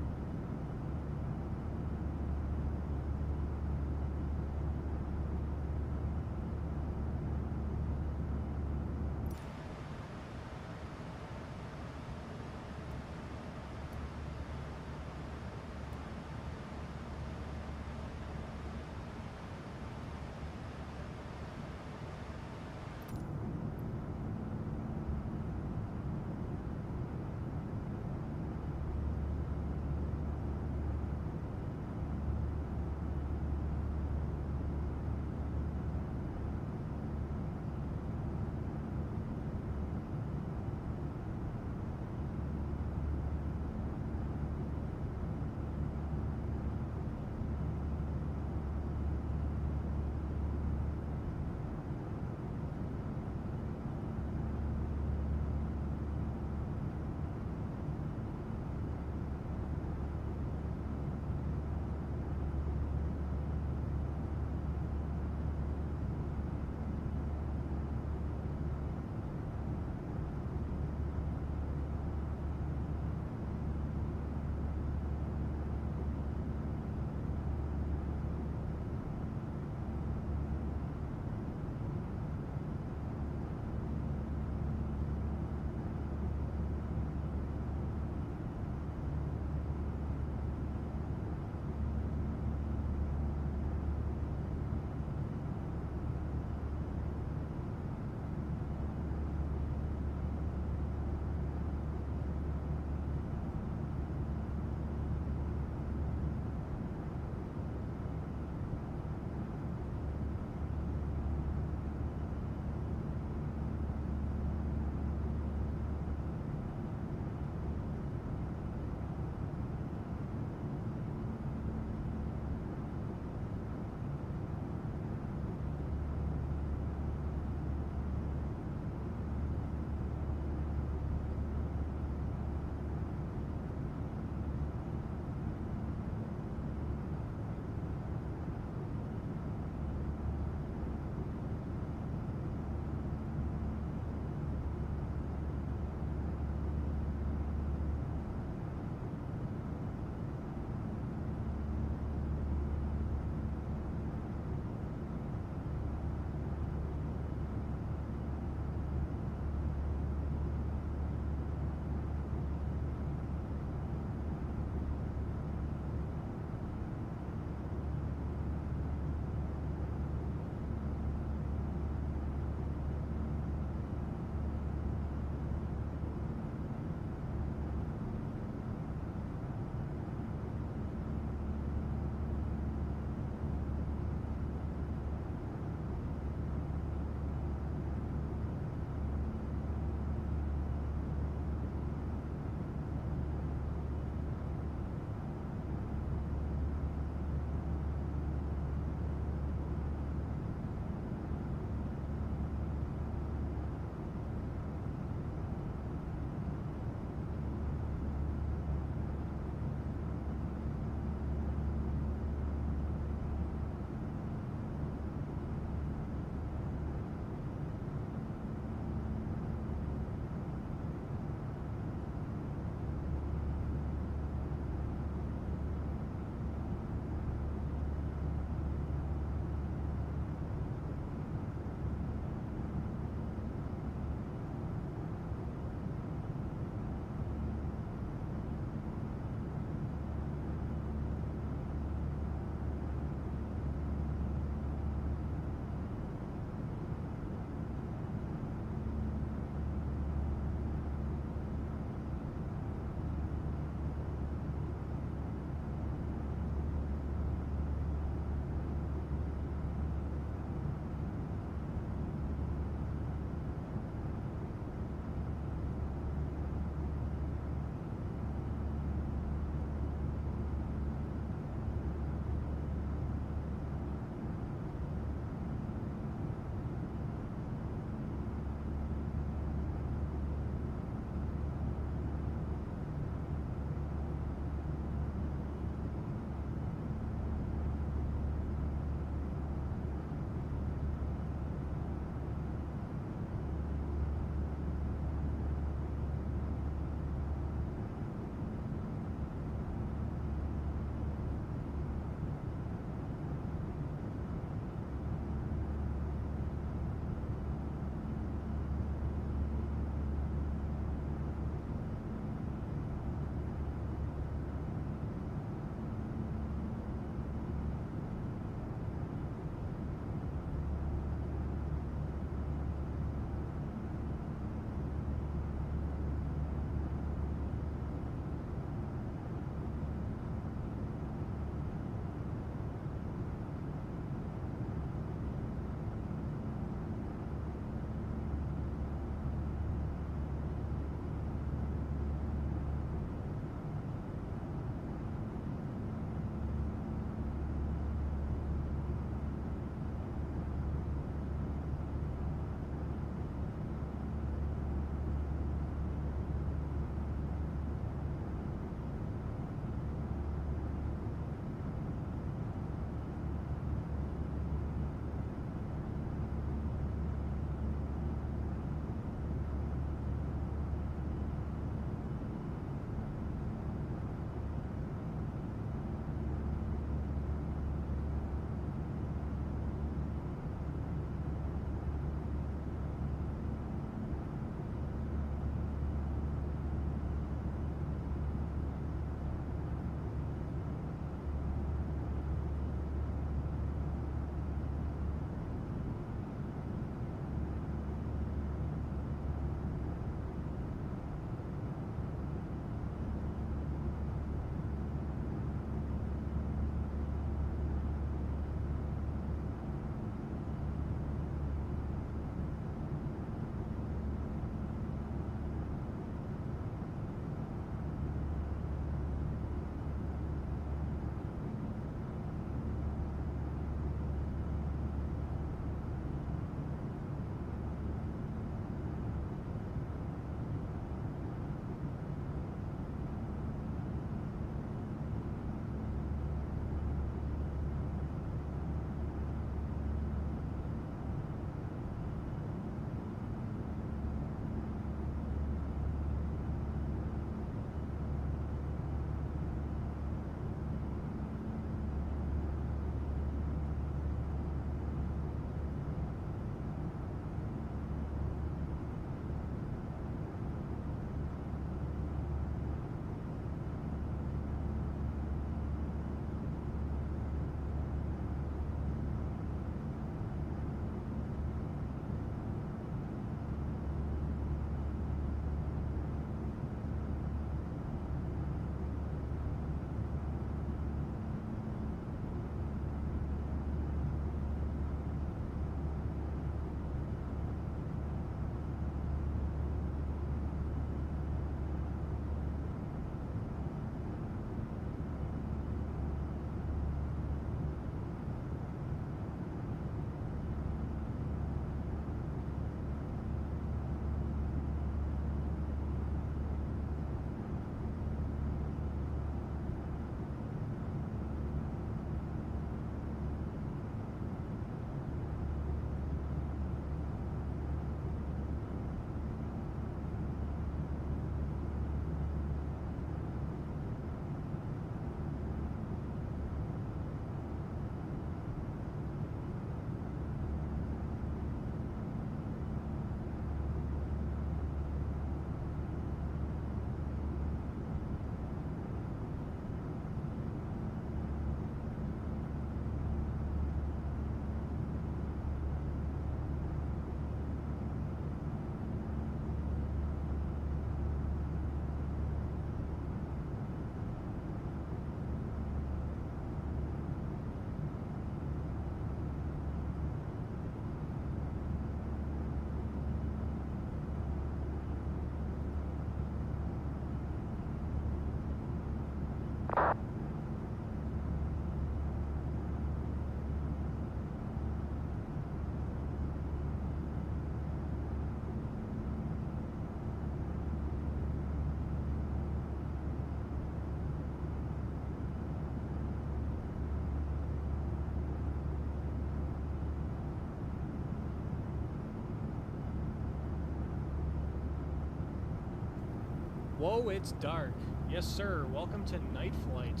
Speaker 1: Whoa, it's dark. Yes, sir. Welcome to Night Flight.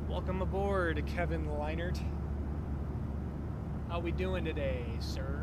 Speaker 1: Welcome aboard, Kevin Leinert. How we doing today, sir?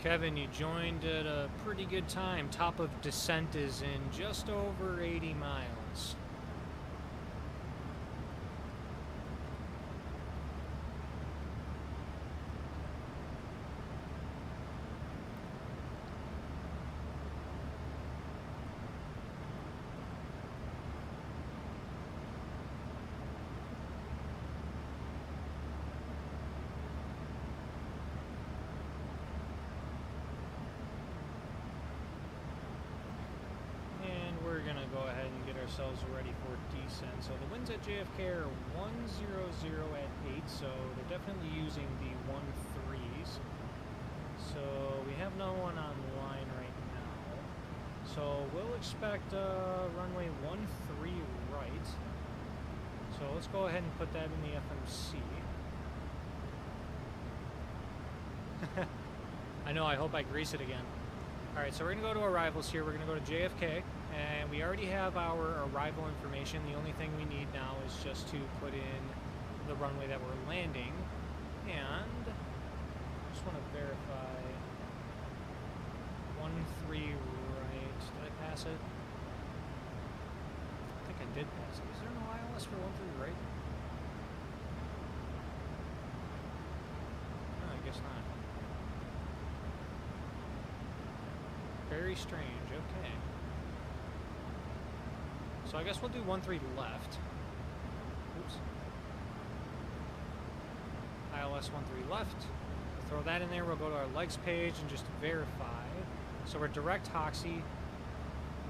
Speaker 1: Kevin, you joined at a pretty good time. Top of descent is in just over 80 miles. Ourselves ready for descent. So the winds at JFK are 100 at 8, so they're definitely using the 13s. So we have no one online right now. So we'll expect runway 13 right. So let's go ahead and put that in the FMC. I know, I hope I grease it again. Alright, so we're going to go to arrivals here. We're going to go to JFK. And we already have our arrival information. The only thing we need now is just to put in the runway that we're landing. And I just want to verify 13 right. Did I pass it? I think I did pass it. Is there no ILS for 13 right? No, I guess not. Very strange. Okay. So I guess we'll do 13 left. Oops. ILS 13 left. We'll throw that in there. We'll go to our legs page and just verify. So we're direct Hoxie,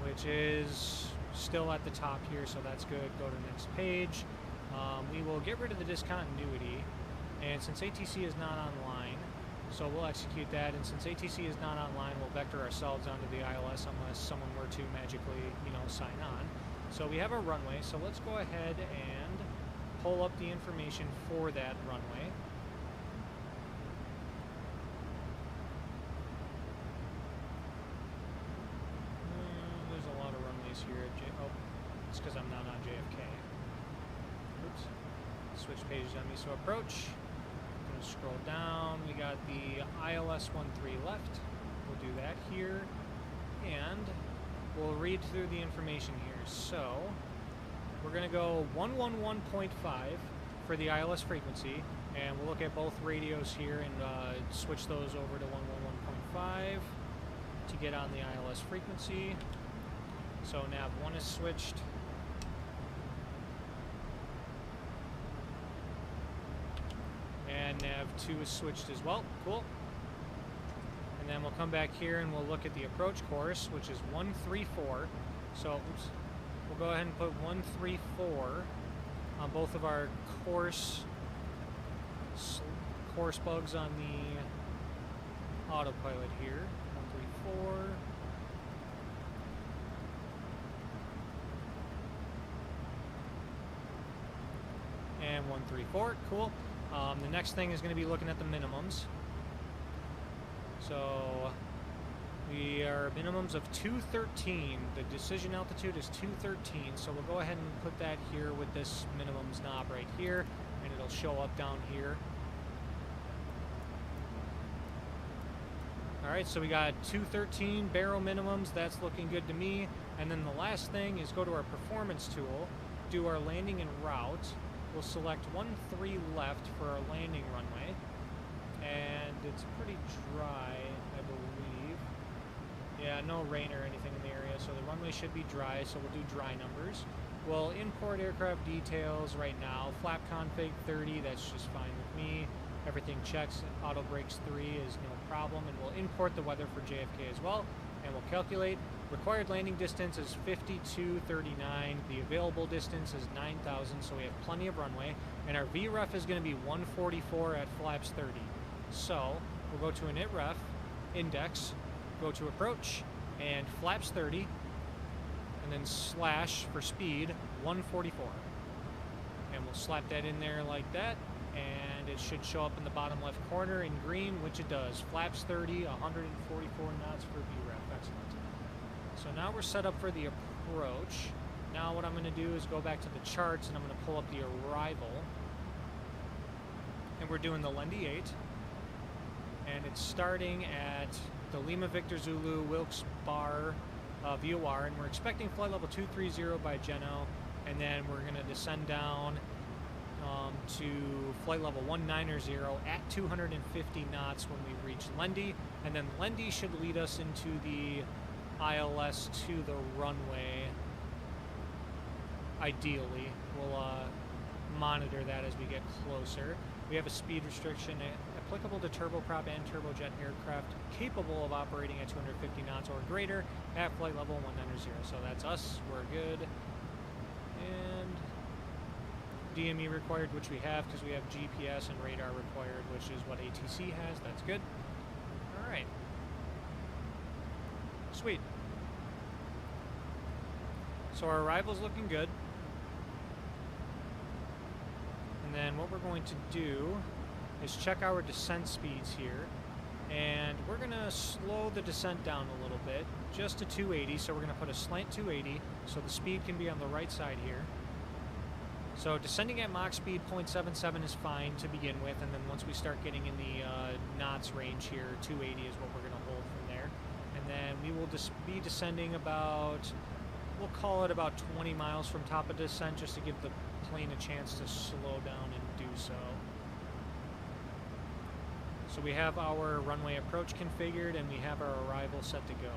Speaker 1: which is still at the top here, so that's good. Go to the next page. We will get rid of the discontinuity, and since ATC is not online, so we'll execute that, and since ATC is not online, we'll vector ourselves onto the ILS unless someone were to magically, sign on. So we have our runway, so let's go ahead and pull up the information for that runway. There's a lot of runways here at oh, it's because I'm not on JFK. Oops. Switch pages on me, so approach. I'm going to scroll down. We got the ILS 13 left. We'll do that here. And we'll read through the information here. So, we're going to go 111.5 for the ILS frequency, and we'll look at both radios here and switch those over to 111.5 to get on the ILS frequency. So nav 1 is switched. And nav 2 is switched as well. Cool. And then we'll come back here and we'll look at the approach course, which is 134. So, oops, we'll go ahead and put 134 on both of our course bugs on the autopilot here. 134. And 134. Cool. The next thing is going to be looking at the minimums. So we are minimums of 213. The decision altitude is 213. So we'll go ahead and put that here with this minimums knob right here, and it'll show up down here. Alright, so we got 213 barrel minimums. That's looking good to me. And then the last thing is go to our performance tool, do our landing and route. We'll select 1-3 left for our landing runway. And it's pretty dry, I believe. Yeah, no rain or anything in the area, so the runway should be dry, so we'll do dry numbers. We'll import aircraft details right now. Flap config 30, that's just fine with me. Everything checks. Auto brakes 3 is no problem, and we'll import the weather for JFK as well, and we'll calculate. Required landing distance is 5239. The available distance is 9,000, so we have plenty of runway, and our VREF is going to be 144 at flaps 30. So we'll go to init ref, index, go to approach, and flaps 30, and then slash for speed 144. And we'll slap that in there like that, and it should show up in the bottom left corner in green, which it does. Flaps 30, 144 knots for VREF. Excellent. So now we're set up for the approach. Now what I'm going to do is go back to the charts, and I'm going to pull up the arrival. And we're doing the Lendy 8. And it's starting at the Lima Victor Zulu Wilkes Bar VOR, and we're expecting flight level 230 by Geno, and then we're going to descend down to flight level 190 at 250 knots when we reach Lendy, and then Lendy should lead us into the ILS to the runway. Ideally, we'll monitor that as we get closer. We have a speed restriction applicable to turboprop and turbojet aircraft capable of operating at 250 knots or greater at flight level 190. So that's us. We're good. And DME required, which we have because we have GPS and radar required, which is what ATC has. That's good. All right. Sweet. So our arrival's looking good. And then what we're going to do is check our descent speeds here, and we're going to slow the descent down a little bit, just to 280, so we're going to put a slant 280, so the speed can be on the right side here. So descending at Mach speed 0.77 is fine to begin with, and then once we start getting in the knots range here, 280 is what we're going to hold from there. And then we will be descending about, we'll call it about 20 miles from top of descent, just to give the plane a chance to slow down and do so. So we have our runway approach configured, and we have our arrival set to go.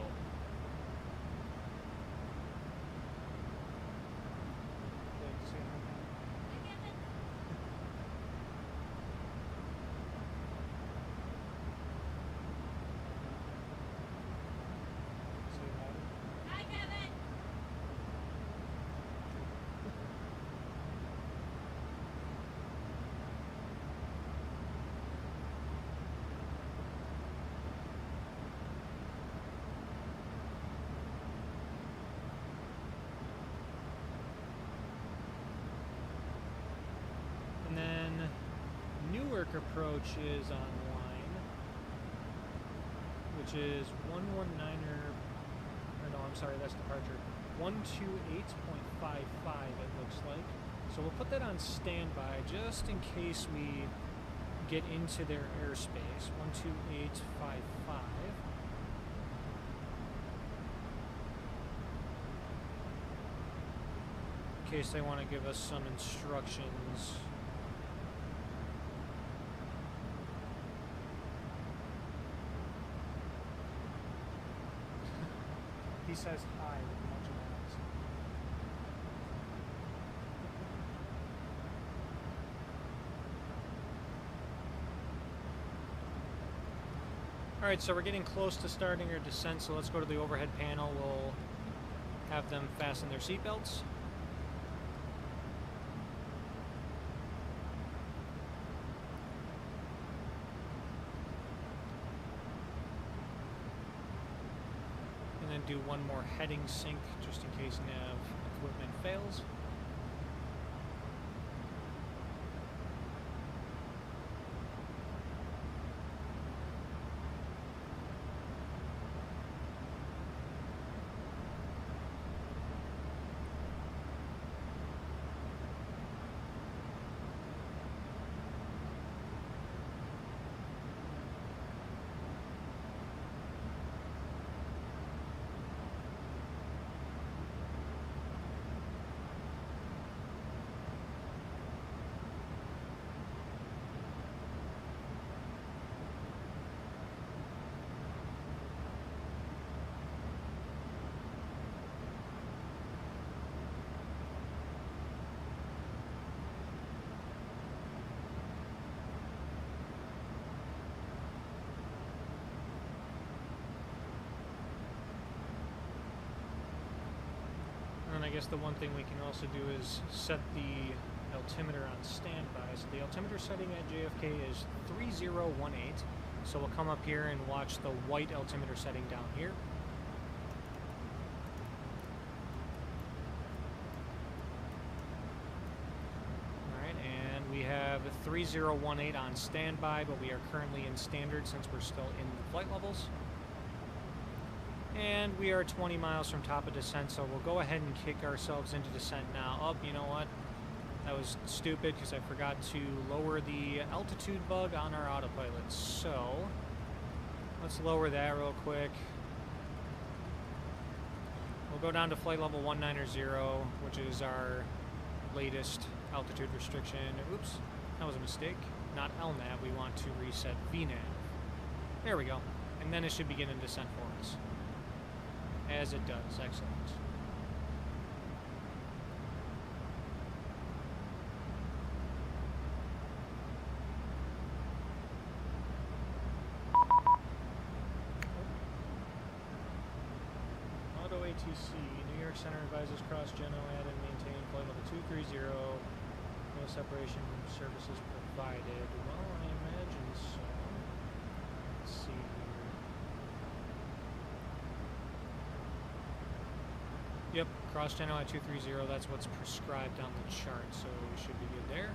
Speaker 1: Approach is online, which is 119er, or no, I'm sorry, that's departure, 128.55 it looks like. So we'll put that on standby just in case we get into their airspace, 128.55. In case they want to give us some instructions. He says hi with a bunch of eyes. Alright, so we're getting close to starting our descent, so let's go to the overhead panel. We'll have them fasten their seatbelts. Do one more heading sync just in case nav equipment fails. then I guess the one thing we can also do is set the altimeter on standby. So the altimeter setting at JFK is 3018. So we'll come up here and watch the white altimeter setting down here. Alright, and we have 3018 on standby, but we are currently in standard since we're still in the flight levels. And we are 20 miles from top of descent, so we'll go ahead and kick ourselves into descent now. Oh, you know what? That was stupid because I forgot to lower the altitude bug on our autopilot. So, let's lower that real quick. We'll go down to flight level 190, which is our latest altitude restriction. Oops, that was a mistake. Not LNAV, we want to reset VNAV. There we go. And then it should begin a descent for us. As it does, excellent. Auto ATC, New York Center advises cross Geno add and maintain flight level 230. No separation from services provided. Well, I imagine so. Let's see here. Yep, cross Geno at 230, that's what's prescribed on the chart, so we should be good there.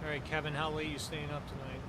Speaker 1: Alright, Kevin, how late you staying up tonight?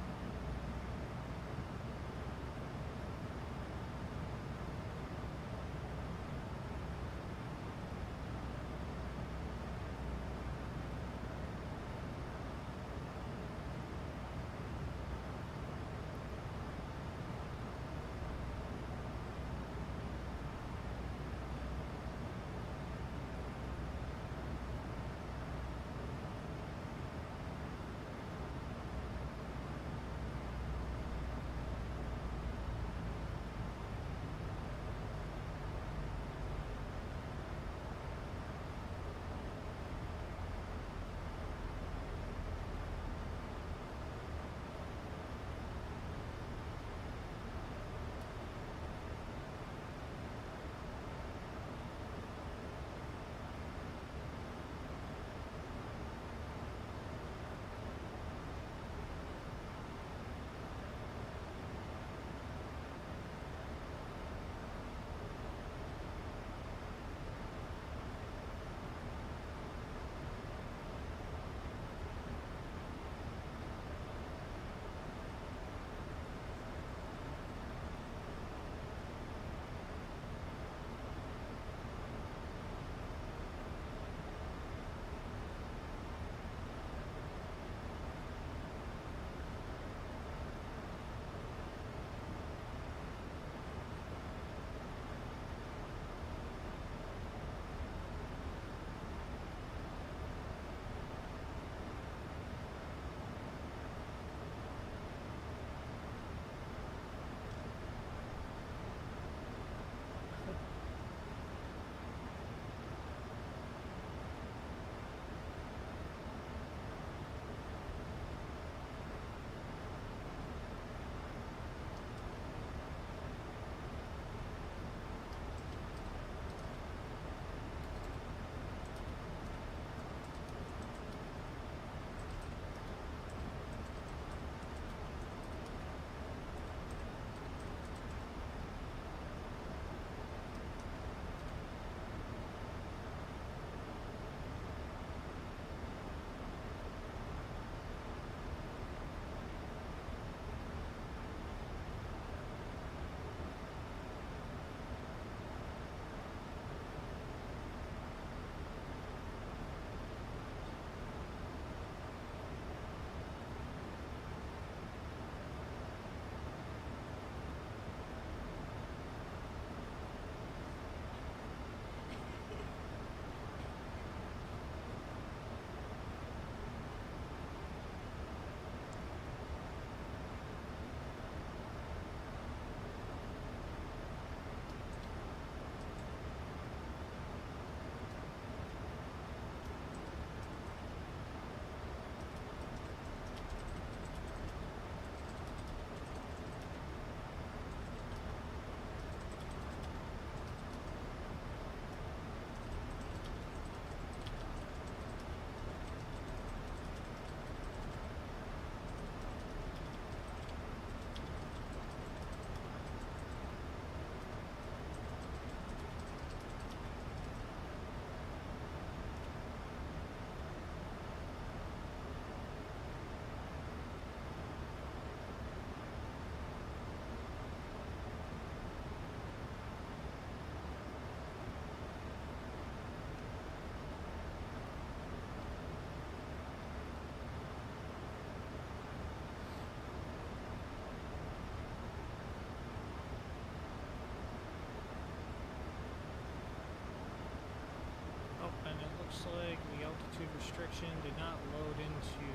Speaker 1: altitude restriction did not load into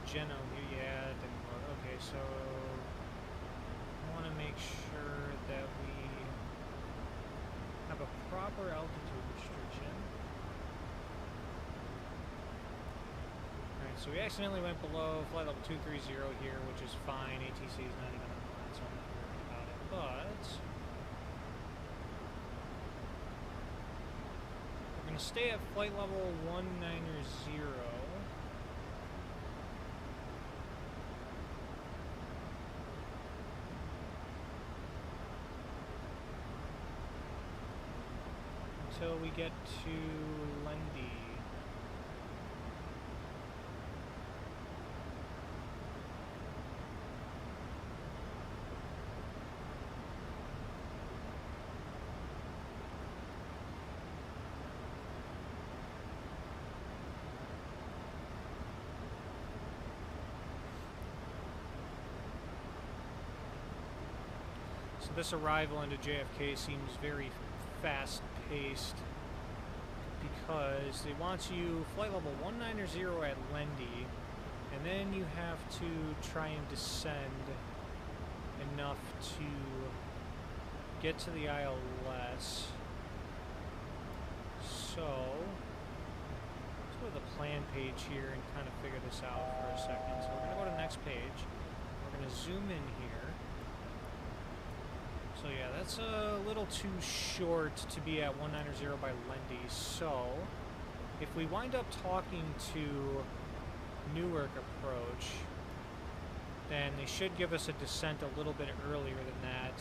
Speaker 1: Geno here. Yeah, it didn't load. Okay, so I want to make sure that we have a proper altitude restriction. Alright, so we accidentally went below flight level 230 here, which is fine. ATC is not even online, so I'm not worried about it. But we're going to stay at flight level 190. Until we get to Lendy. So this arrival into JFK seems very fast-paced because they want you flight level 190 at Lendy, and then you have to try and descend enough to get to the ILS. So let's go to the plan page here and kind of figure this out for a second. So we're going to go to the next page. We're going to zoom in here. So yeah, that's a little too short to be at 190 by Lendy. So if we wind up talking to Newark approach, then they should give us a descent a little bit earlier than that.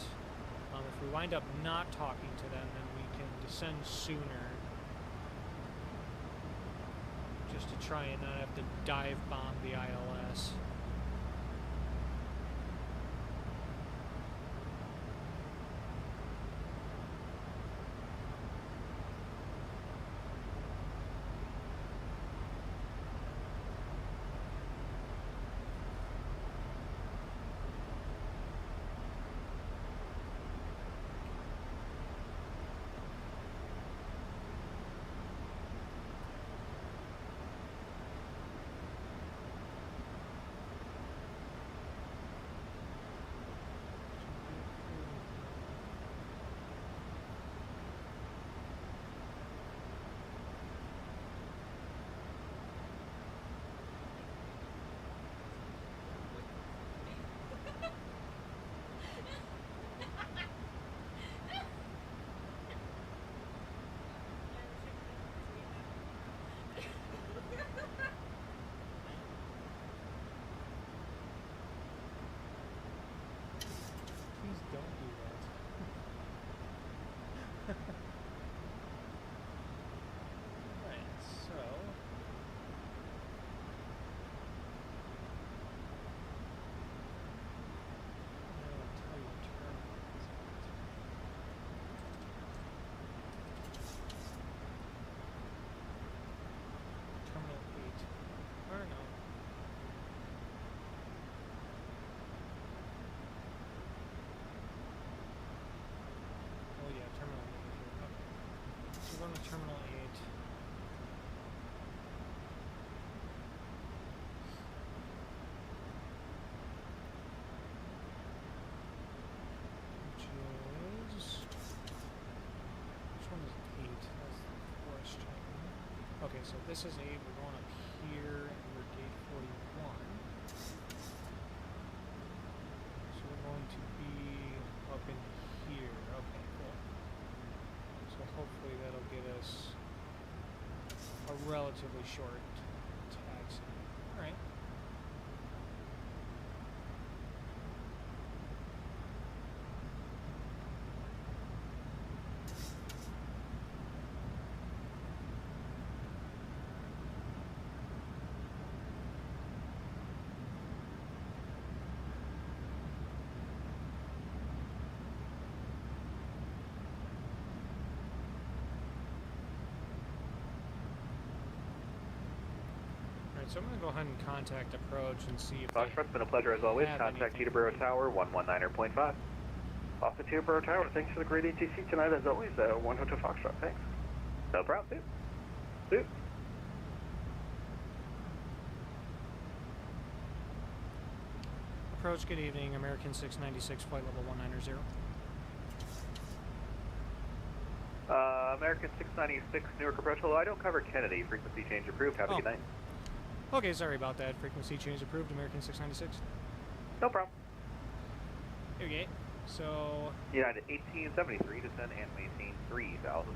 Speaker 1: If we wind up not talking to them, then we can descend sooner, just to try and not have to dive bomb the ILS. We're going to Terminal 8. Which one is 8? That's the question. Okay, so this is 8. We're going up here, and we're gate 41. So we're going to be up in here. Okay, cool. So hopefully that'll get us a relatively short taxi. Alright. So I'm going to go ahead and contact approach and see if
Speaker 2: Foxtrot's been a pleasure as always. Contact Teterboro Tower 119.5.
Speaker 7: Off the Teterboro Tower, thanks for the great ATC tonight as always. 1 Hotel Foxtrot, thanks.
Speaker 2: No problem, dude. Boop.
Speaker 1: Approach, good evening, American 696, flight level 190.
Speaker 2: American 696, Newark approach. Hello, I don't cover Kennedy. Frequency change approved. Have a good night.
Speaker 1: Okay, sorry about that. Frequency change approved, American 696.
Speaker 2: No problem.
Speaker 1: Okay, so...
Speaker 2: United 1873, descend and maintain 3,000.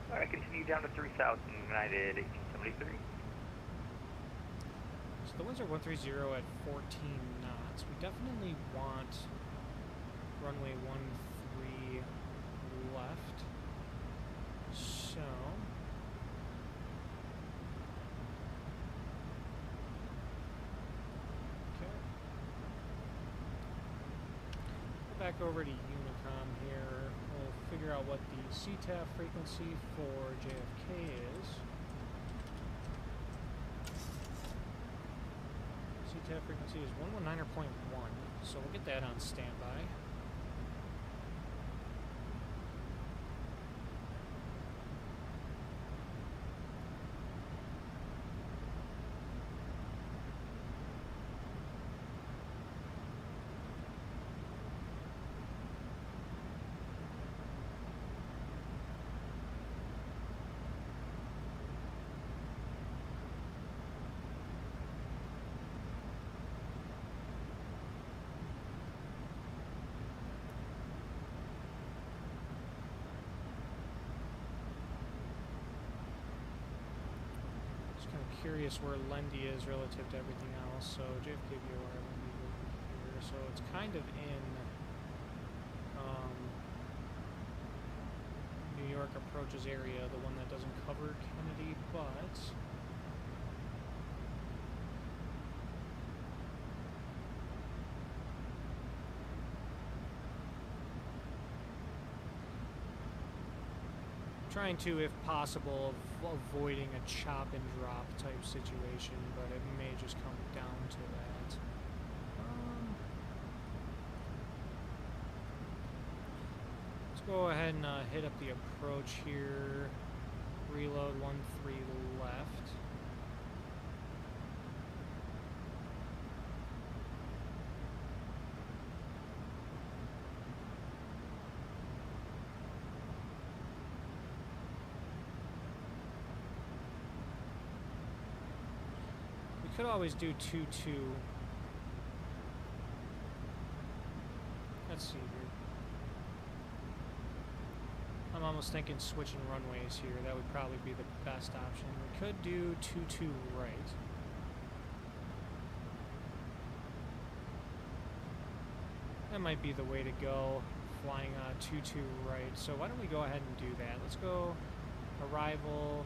Speaker 2: Alright, continue down to 3,000, United 1873.
Speaker 1: So the winds are 130 at 14 knots. We definitely want runway 13 left. So... okay. Go back over to Unicom here. We'll figure out what the CTAF frequency for JFK is. CTAF frequency is 119.1, so we'll get that on standby. Curious where Lendy is relative to everything else. So JFK VOR, Lendy over here. So it's kind of in New York approaches area, the one that doesn't cover Kennedy, but trying to, if possible, avoiding a chop and drop type situation, but it may just come down to that. Let's go ahead and hit up the approach here. Reload 13 left. Could always do 2-2. Let's see here. I'm almost thinking switching runways here. That would probably be the best option. We could do 2-2 right. That might be the way to go, flying 2-2 right. So why don't we go ahead and do that? Let's go arrival.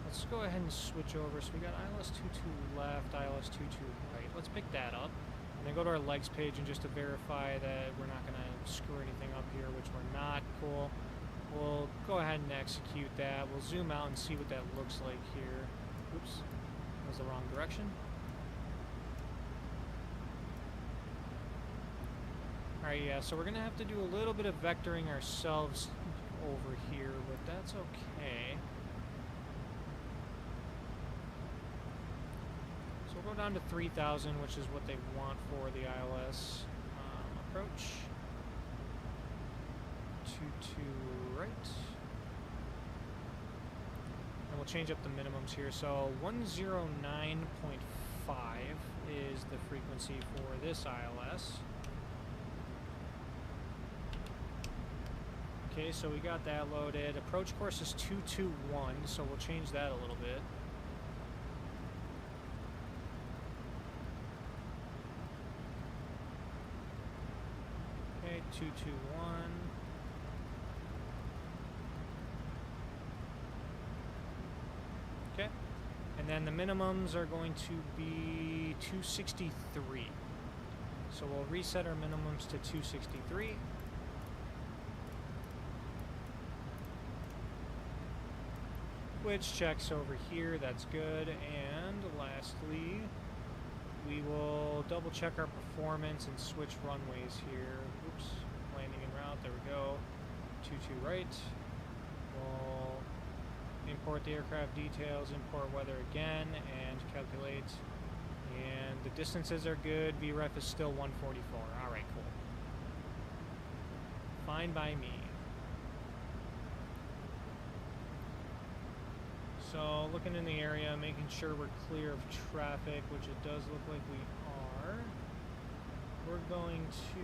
Speaker 1: Let's go ahead and switch over. So we got ILS 22 left, ILS 22 right. Let's pick that up. And then go to our legs page and just to verify that we're not going to screw anything up here, which we're not. Cool. We'll go ahead and execute that. We'll zoom out and see what that looks like here. Oops. That was the wrong direction. Alright, yeah, so we're going to have to do a little bit of vectoring ourselves over here, but that's okay. We'll go down to 3,000, which is what they want for the ILS approach. 2-2 right. And we'll change up the minimums here. So 109.5 is the frequency for this ILS. Okay, so we got that loaded. Approach course is 221, so we'll change that a little bit. Okay, 221. Okay, and then the minimums are going to be 263. So we'll reset our minimums to 263. Which checks over here, that's good. And lastly, we will double check our performance and switch runways here. Oops, landing en route, there we go. 22 right. We'll Import the aircraft details, import weather again, and calculate. And the distances are good. VREF is still 144. Alright, cool. Fine by me. So, looking in the area, making sure we're clear of traffic, which it does look like we are. We're going to...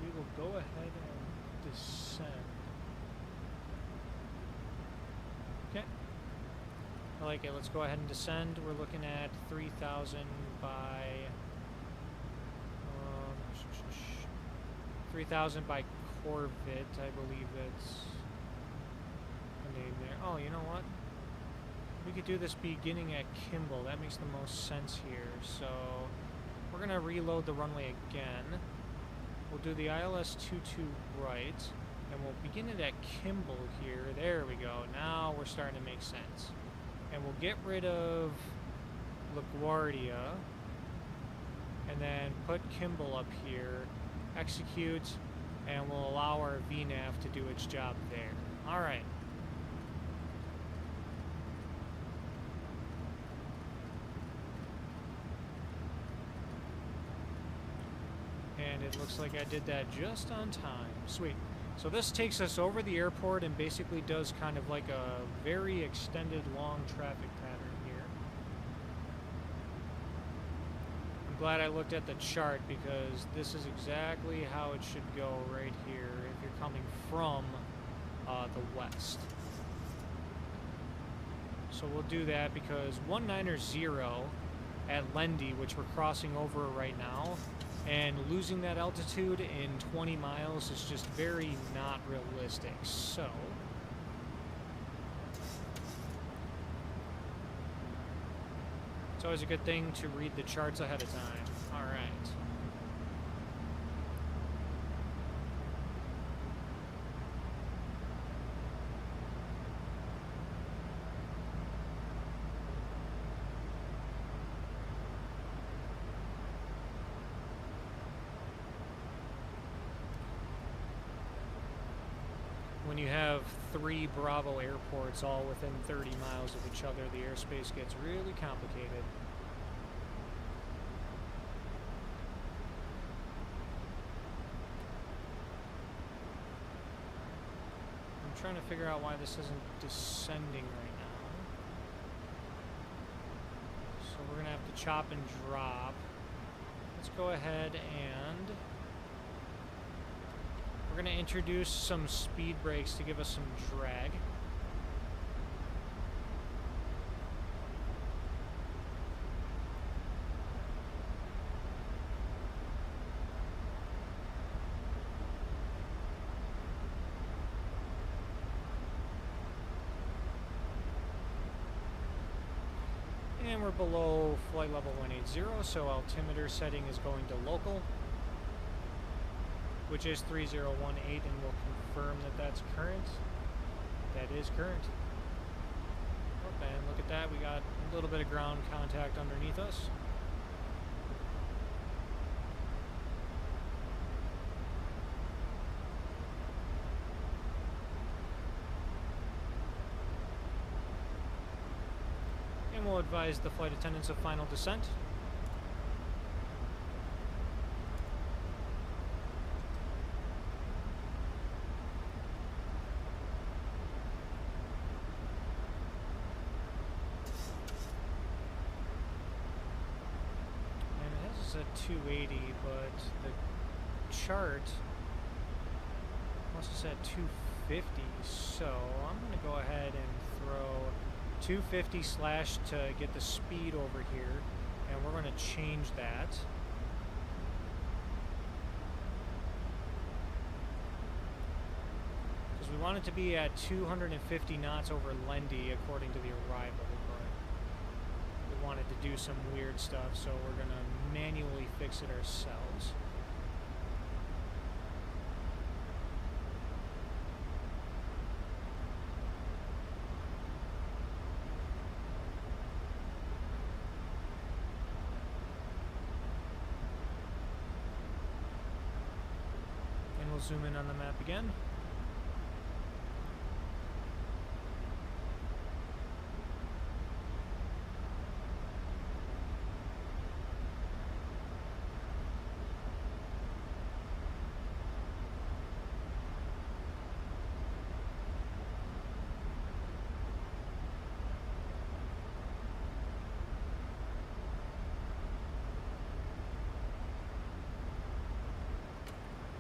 Speaker 1: we will go ahead and descend. Okay. I like it. Let's go ahead and descend. We're looking at 3,000 by... 3,000 by Corvette, I believe that's the name there. Oh, you know what? We could do this beginning at Kimball. That makes the most sense here. So we're going to reload the runway again. We'll do the ILS 22 right, and we'll begin it at Kimball here. There we go. Now we're starting to make sense. And we'll get rid of LaGuardia, and then put Kimball up here. Execute, and we'll allow our VNAV to do its job there. Alright. And it looks like I did that just on time. Sweet. So this takes us over the airport and basically does kind of like a very extended long traffic pattern here. Glad I looked at the chart because this is exactly how it should go right here if you're coming from the west. So we'll do that because 190 at Lendy, which we're crossing over right now, and losing that altitude in 20 miles is just very not realistic. So it's always a good thing to read the charts ahead of time. All right. When you have 3 Bravo airports all within 30 miles of each other, the airspace gets really complicated. I'm trying to figure out why this isn't descending right now. So we're going to have to chop and drop. Let's go ahead and... we're going to introduce some speed brakes to give us some drag. And we're below flight level 180, so altimeter setting is going to local, which is 3018, and we'll confirm that that's current. That is current. Oh, and look at that, we got a little bit of ground contact underneath us. And we'll advise the flight attendants of final descent. At 280, but the chart must have said 250, so I'm going to go ahead and throw 250 slash to get the speed over here, and we're going to change that. Because we want it to be at 250 knots over Lendy according to the arrival, but we wanted to do some weird stuff, so we're going to manually fix it ourselves. zoom in on the map again.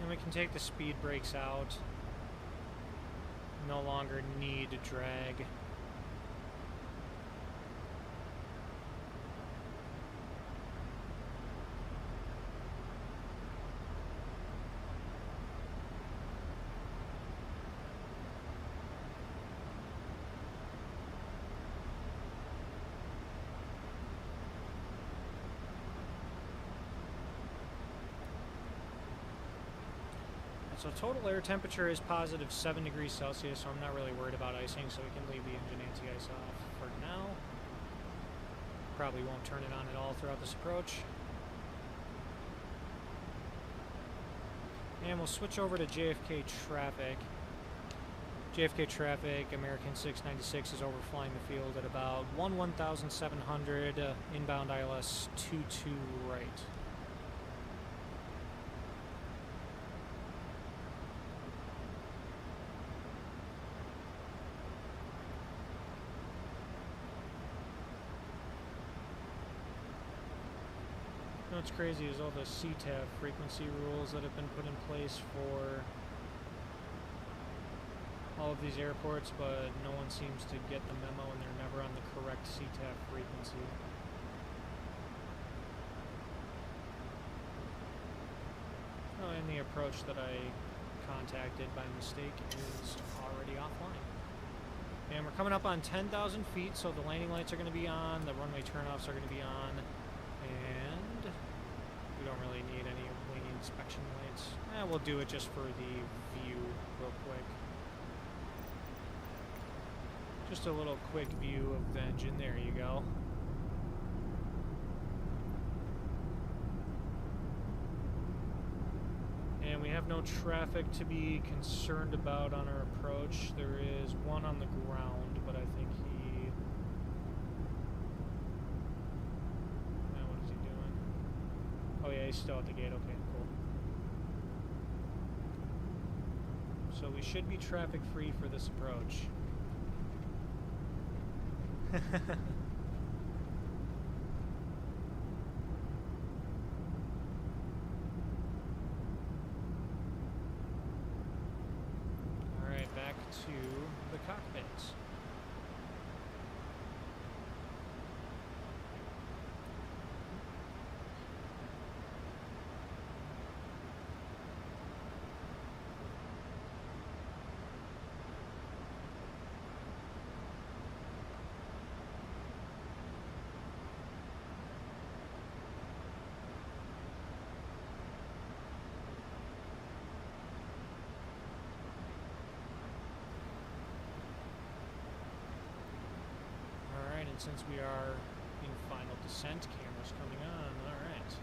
Speaker 1: And we can take the speed brakes out. No longer need to drag. So total air temperature is positive 7 degrees Celsius, so I'm not really worried about icing, so we can leave the engine anti-ice off for now. Probably won't turn it on at all throughout this approach. And we'll switch over to JFK traffic. JFK traffic, American 696 is overflying the field at about 1,700, inbound ILS 22 right. You know what's crazy is all the CTAF frequency rules that have been put in place for all of these airports, but no one seems to get the memo and they're never on the correct CTAF frequency. Oh, and the approach that I contacted by mistake is already offline. And we're coming up on 10,000 feet, so the landing lights are going to be on, the runway turnoffs are going to be on, and we don't really need any wing inspection lights. We'll do it just for the view real quick. Just a little quick view of the engine. There you go. And we have no traffic to be concerned about on our approach. There is one on the ground, but I think he... what is he doing? Oh yeah, he's still at the gate. Okay, cool. So we should be traffic free for this approach. Alright, back to the cockpits. And since we are in final descent, cameras coming on. All right.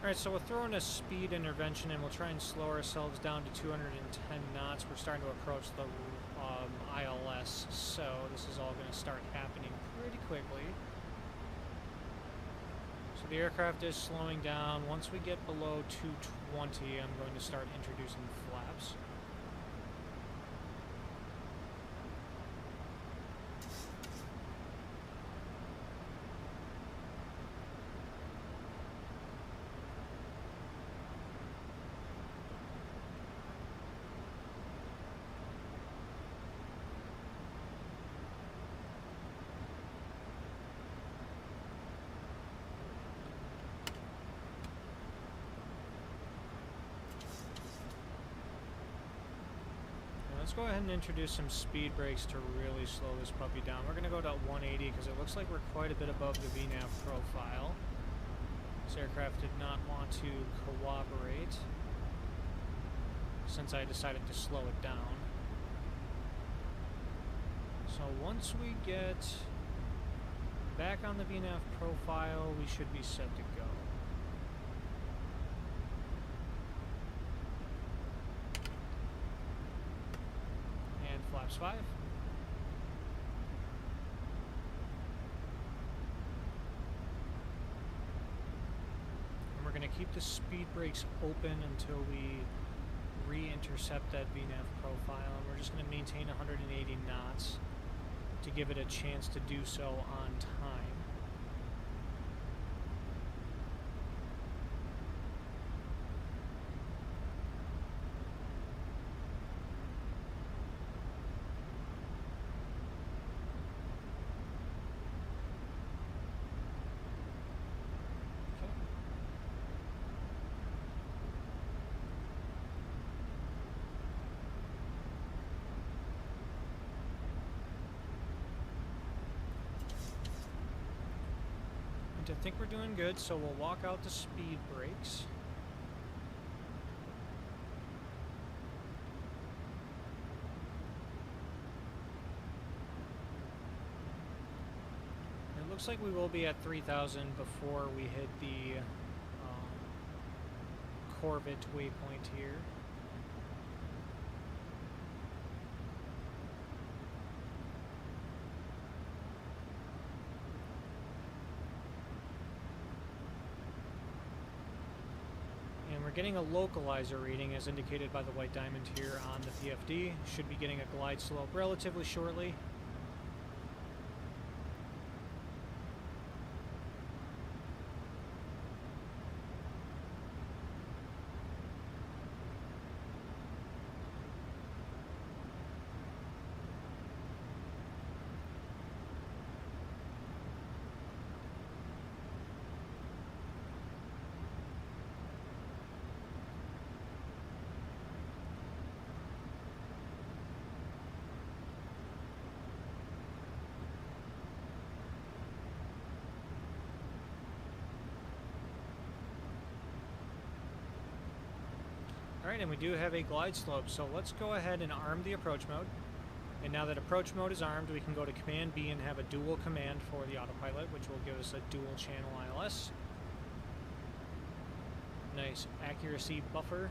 Speaker 1: Alright, so we'll throw in a speed intervention and we'll try and slow ourselves down to 210 knots. We're starting to approach the ILS, so this is all going to start happening pretty quickly. So the aircraft is slowing down. Once we get below 220, I'm going to start introducing flaps. go ahead and introduce some speed brakes to really slow this puppy down. We're going to go to 180 because it looks like we're quite a bit above the VNAV profile. This aircraft did not want to cooperate since I decided to slow it down. So once we get back on the VNAV profile, we should be set to go. And flaps 5. And we're going to keep the speed brakes open until we re-intercept that VNAV profile. And we're just going to maintain 180 knots to give it a chance to do so on time. I think we're doing good, so we'll walk out the speed brakes. It looks like we will be at 3,000 before we hit the Corvette waypoint here. We're getting a localizer reading as indicated by the white diamond here on the PFD. Should be getting a glide slope relatively shortly. Alright, and we do have a glide slope, so let's go ahead and arm the approach mode. And now that approach mode is armed, we can go to Command B and have a dual command for the autopilot, which will give us a dual channel ILS. Nice accuracy buffer.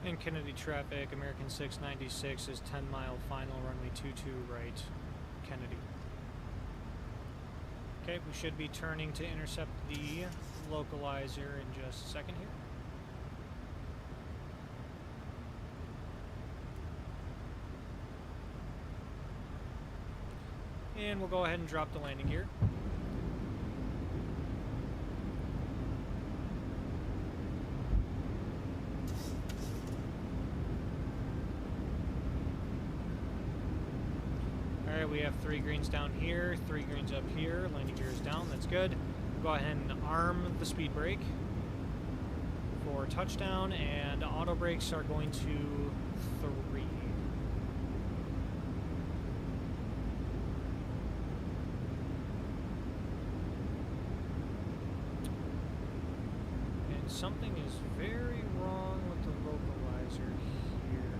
Speaker 1: And Kennedy traffic, American 696 is 10 mile final, runway 22 right, Kennedy. Okay, we should be turning to intercept the localizer in just a second here. And we'll go ahead and drop the landing gear. We have 3 greens down here, 3 greens up here, landing gear is down, that's good. Go ahead and arm the speed brake for touchdown, and auto brakes are going to 3. And something is very wrong with the localizer here.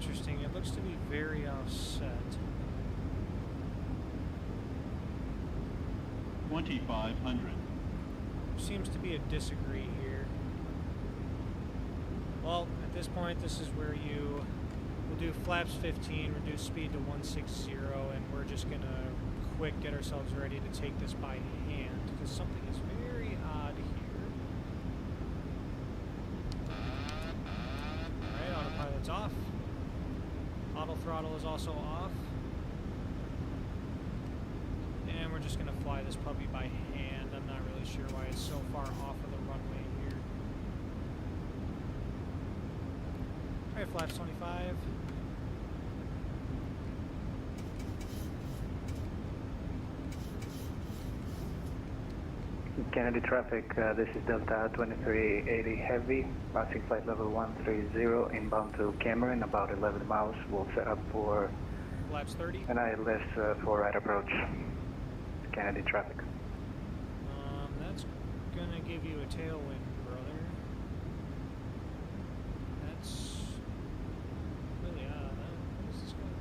Speaker 1: interesting. It looks to be very offset.
Speaker 8: 2,500.
Speaker 1: Seems to be a disagree here. Well, at this point, this is where you will do flaps 15, reduce speed to 160, and we're just gonna quick get ourselves ready to take this by hand because something is very odd here. Alright, autopilot's off. Auto throttle is also off. And we're just gonna fly this puppy by hand. I'm not really sure why it's so far off of the runway here. Alright, flaps 25.
Speaker 6: Kennedy traffic, this is Delta 2380 Heavy, passing flight level 130, inbound to Cameron, about 11 miles. We'll set up for
Speaker 1: Flaps 30.
Speaker 6: an ILS for right approach. Kennedy traffic.
Speaker 1: That's gonna give you a tailwind, brother. That's really odd. What is this guy?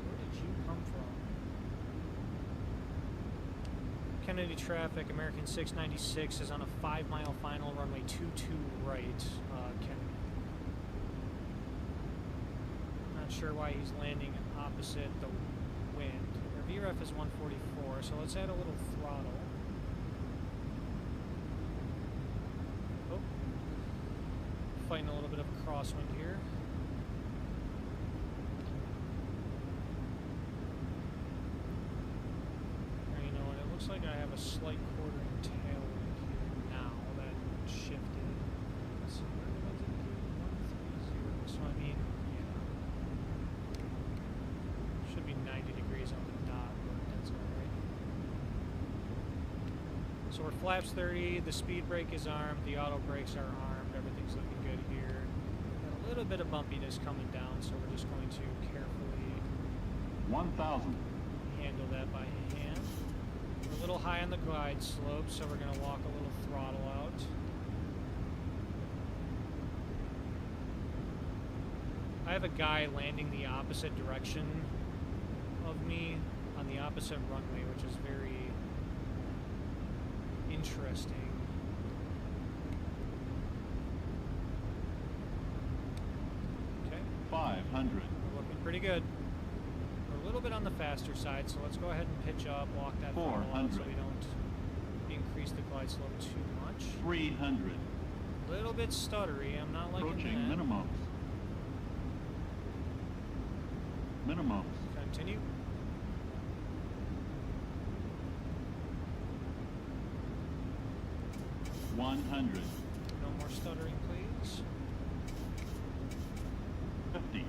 Speaker 1: Where did you come from? Kennedy traffic, American 696 is on a 5-mile final, runway 22 right. Kennedy. Not sure why he's landing opposite the wind. Our VRF is 144, so let's add a little throttle. Oh. Fighting a little bit of a crosswind here. You know what, it looks like I have a slight quartering tailwind here now that shifted. Let's see, where did I do? 130. So I mean, yeah. Should be 90 degrees on the dot, but that's alright. So we're flaps 30, the speed brake is armed, the auto brakes are armed, everything's looking good here. Got a little bit of bumpiness coming down, so we're just going to carefully
Speaker 8: 1,000.
Speaker 1: handle that by hand. We're a little high on the glide slope, so we're going to walk a little throttle out. I have a guy landing the opposite direction of me on the opposite runway, which is very interesting. Okay.
Speaker 8: 500.
Speaker 1: We're looking pretty good. We're a little bit on the faster side, so let's go ahead and pitch up, walk that throttle out so
Speaker 8: 400.
Speaker 1: we don't increase the glide slope too much.
Speaker 8: 300.
Speaker 1: A little bit stuttery, I'm not liking
Speaker 8: Approaching
Speaker 1: that.
Speaker 8: minimums. Minimums.
Speaker 1: Continue.
Speaker 8: $100.
Speaker 1: No more stuttering, please.
Speaker 8: 50.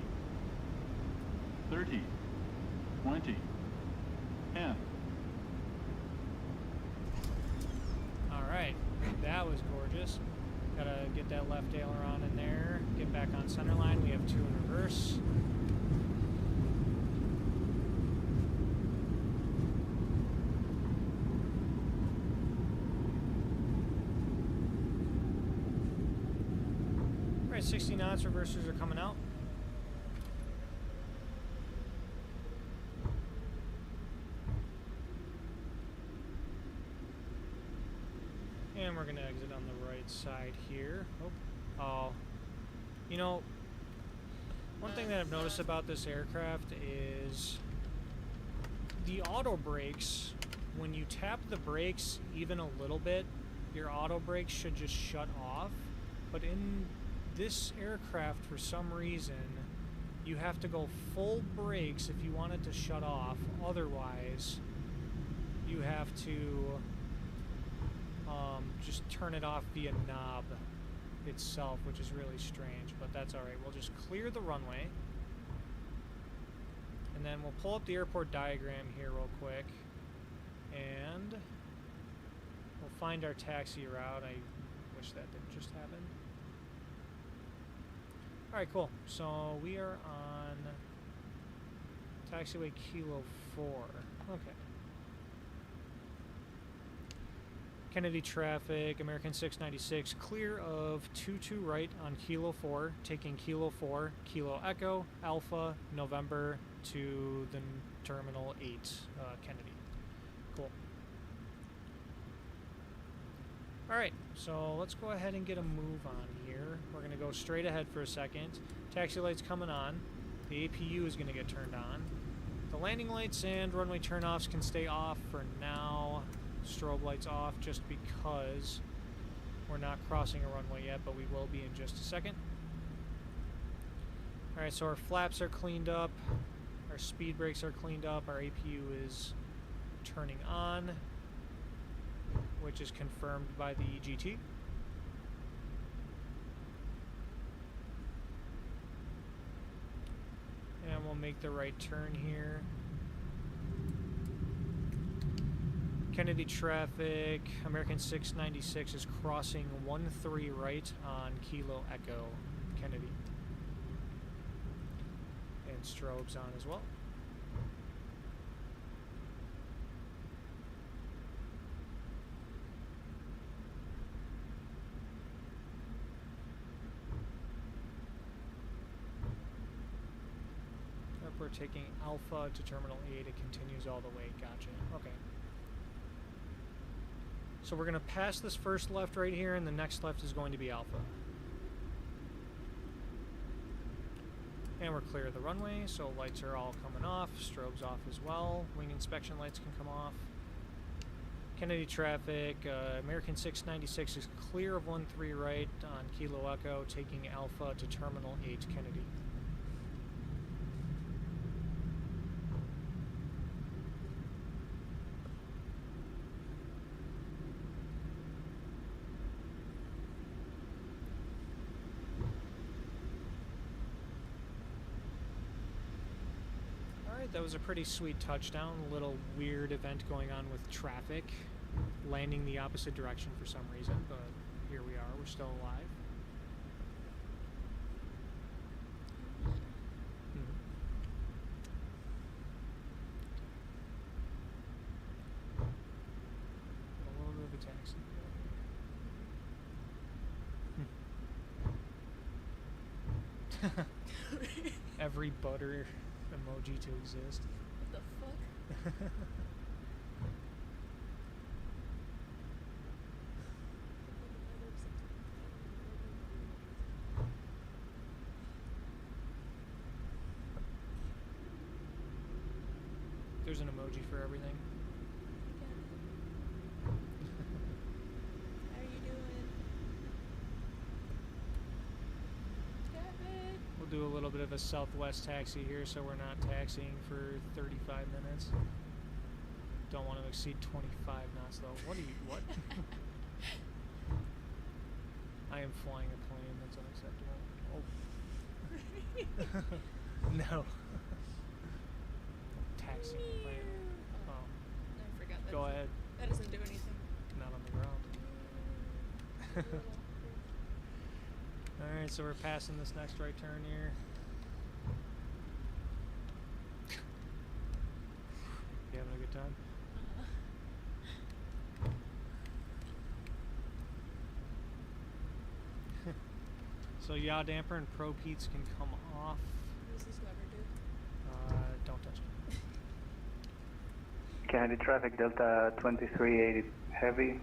Speaker 8: 30. 20. 10.
Speaker 1: Alright, that was gorgeous. Gotta get that left aileron in there, get back on center line. We have 2 in reverse. Alright, 60 knots, reversers are coming out. And we're going to exit on the right side here. Oh, you know, one thing that I've noticed about this aircraft is the auto brakes, when you tap the brakes even a little bit, your auto brakes should just shut off. But in this aircraft, for some reason, you have to go full brakes if you want it to shut off. Otherwise, you have to just turn it off via knob itself, which is really strange, but that's alright. We'll just clear the runway, and then we'll pull up the airport diagram here real quick, and we'll find our taxi route. I wish that didn't just happen. Alright, cool. So we are on taxiway Kilo 4. Okay. Kennedy traffic, American 696, clear of 22 right on Kilo 4, taking Kilo 4, Kilo Echo, Alpha, November to the Terminal 8, Kennedy. Cool. Alright, so let's go ahead and get a move on here. We're going to go straight ahead for a second. Taxi lights coming on. The APU is going to get turned on. The landing lights and runway turnoffs can stay off for now. Strobe lights off just because we're not crossing a runway yet, but we will be in just a second. Alright, so our flaps are cleaned up. Our speed brakes are cleaned up. Our APU is turning on, which is confirmed by the EGT. And we'll make the right turn here. Kennedy traffic, American 696 is crossing 13 right on Kilo Echo, Kennedy. And strobes on as well. We're taking Alpha to Terminal 8. It continues all the way. Gotcha. Okay. So we're going to pass this first left right here, and the next left is going to be Alpha. And we're clear of the runway, so lights are all coming off. Strobes off as well. Wing inspection lights can come off. Kennedy traffic, American 696 is clear of 13 right on Kilo Echo, taking Alpha to Terminal 8, Kennedy. That was a pretty sweet touchdown. A little weird event going on with traffic, landing the opposite direction for some reason, but here we are. We're still alive. A little bit of a taxi. Every butter emoji to exist.
Speaker 9: What the fuck?
Speaker 1: There's an emoji for everything.
Speaker 9: How are you doing? Kevin!
Speaker 1: We'll do a little bit of a southwest taxi here so we're not taxiing for 35 minutes. Don't want to exceed 25 knots though. What? I am flying a plane. That's unacceptable. Oh. No. Taxiing a plane. Oh.
Speaker 9: I forgot that.
Speaker 1: Go ahead.
Speaker 9: That doesn't do anything.
Speaker 1: Not on the ground. Alright, so we're passing this next right turn here. You having a good time? So yaw damper and probe heats can come off.
Speaker 9: What does this lever do?
Speaker 1: Don't touch it.
Speaker 6: Kennedy traffic, Delta 2380 heavy,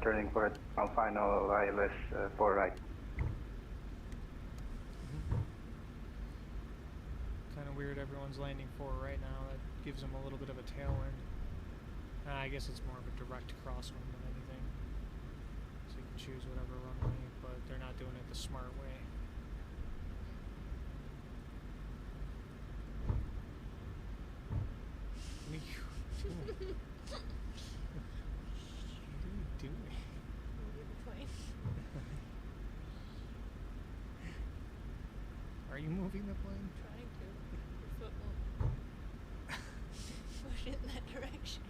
Speaker 6: turning for a final ILS 4 right.
Speaker 1: Kind of weird everyone's landing 4 right now. That gives them a little bit of a tailwind. I guess it's more of a direct crosswind than anything. So you can choose whatever runway, but they're not doing it the smart way. What are you doing? What are you doing?
Speaker 9: Moving the plane.
Speaker 1: Are you moving the plane?
Speaker 9: Trying to. Your foot won't push it in that direction.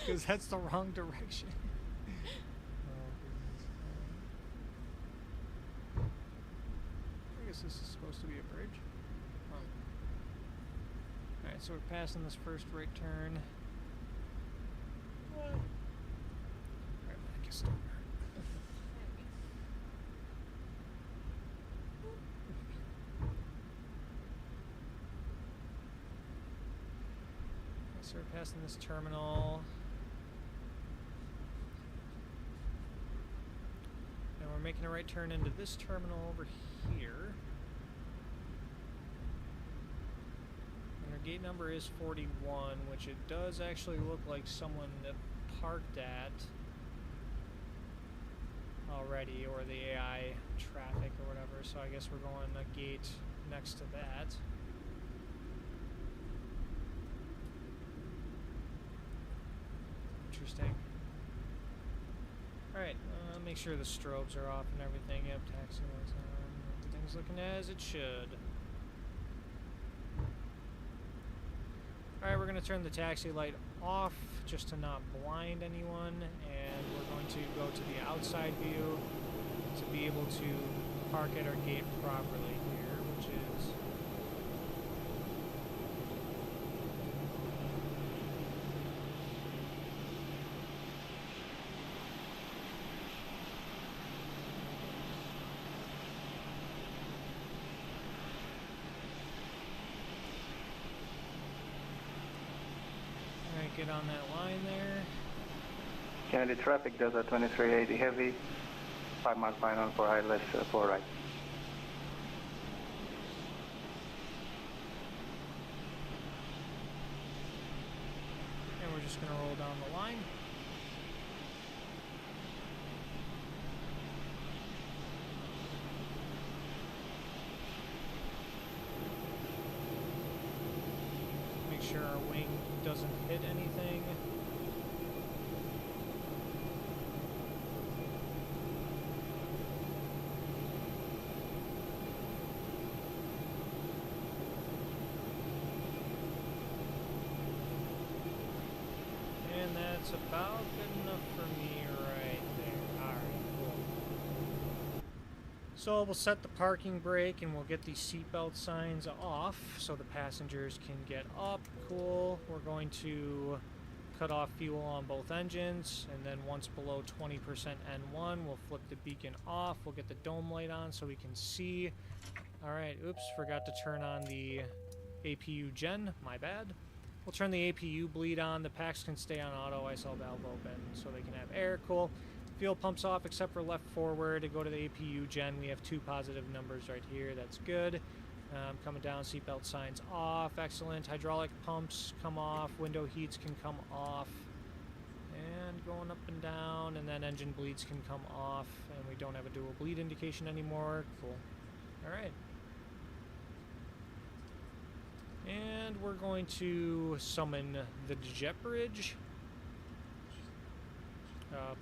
Speaker 1: Because that's the wrong direction. Oh, goodness. I guess this is supposed to be a bridge. Oh. Alright, so we're passing this first right turn. Alright, I guess don't So we're passing this terminal. And we're making a right turn into this terminal over here. And our gate number is 41, which it does actually look like someone that parked at already, or the AI traffic or whatever, so I guess we're going a gate next to that. Interesting. Alright, make sure the strobes are off and everything. Yep, taxi lights on. Everything's looking as it should. Alright, we're going to turn the taxi light off just to not blind anyone, and we're going to go to the outside view to be able to park at our gate properly here, which is get on that line there.
Speaker 6: Kennedy traffic, Delta 2380 heavy, 5 miles per hour for high, left 4 right.
Speaker 1: And we're just going to roll down the line. Make sure our wing doesn't hit anything. And that's about good enough for me right there. Alright, cool. So we'll set the parking brake and we'll get these seatbelt signs off so the passengers can get up. Cool. We're going to cut off fuel on both engines, and then once below 20% N1, we'll flip the beacon off. We'll get the dome light on so we can see. Alright, oops, forgot to turn on the APU gen. My bad. We'll turn the APU bleed on. The packs can stay on auto ISO valve open so they can have air. Cool. Fuel pumps off except for left forward. To go to the APU gen, we have 2 positive numbers right here. That's good. Coming down, seatbelt signs off. Excellent. Hydraulic pumps come off. Window heats can come off. And going up and down. And then engine bleeds can come off. And we don't have a dual bleed indication anymore. Cool. Alright. And we're going to summon the jet bridge.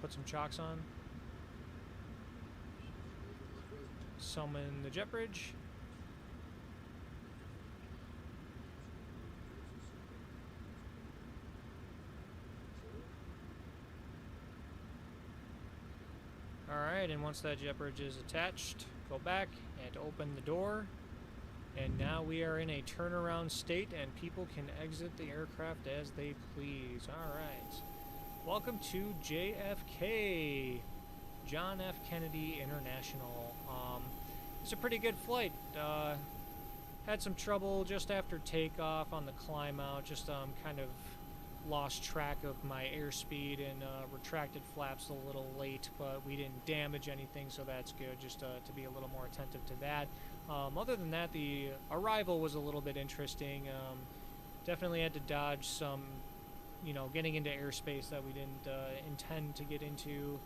Speaker 1: Put some chocks on. Summon the jet bridge. Alright, and once that jet bridge is attached, go back and open the door. And now we are in a turnaround state and people can exit the aircraft as they please. Alright. Welcome to JFK, John F. Kennedy International. It's a pretty good flight. Had some trouble just after takeoff on the climb out. Just kind of lost track of my airspeed and retracted flaps a little late, but we didn't damage anything, so that's good. Just to be a little more attentive to that. Other than that, the arrival was a little bit interesting. Definitely had to dodge some, getting into airspace that we didn't intend to get into,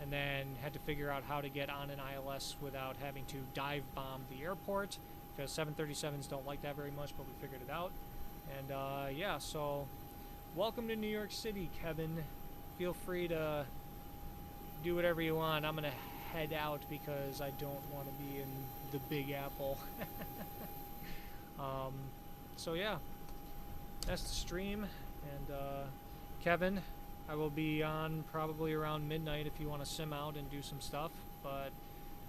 Speaker 1: and then had to figure out how to get on an ILS without having to dive bomb the airport, because 737s don't like that very much, but we figured it out. And yeah, so welcome to New York City, Kevin. Feel free to do whatever you want. I'm gonna head out because I don't want to be in the Big Apple. So yeah, that's the stream. And Kevin, I will be on probably around midnight if you want to sim out and do some stuff. But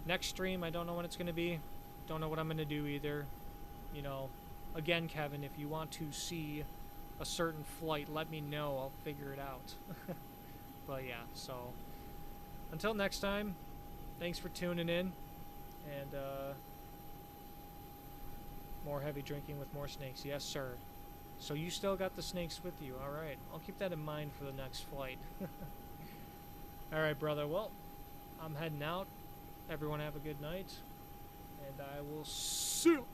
Speaker 1: next stream, I don't know when it's going to be. Don't know what I'm going to do either. Again, Kevin, if you want to see a certain flight, let me know. I'll figure it out. But yeah, so until next time, thanks for tuning in. And more heavy drinking with more snakes. Yes, sir. So you still got the snakes with you. Alright. I'll keep that in mind for the next flight. Alright, brother. Well, I'm heading out. Everyone have a good night. And I will see you.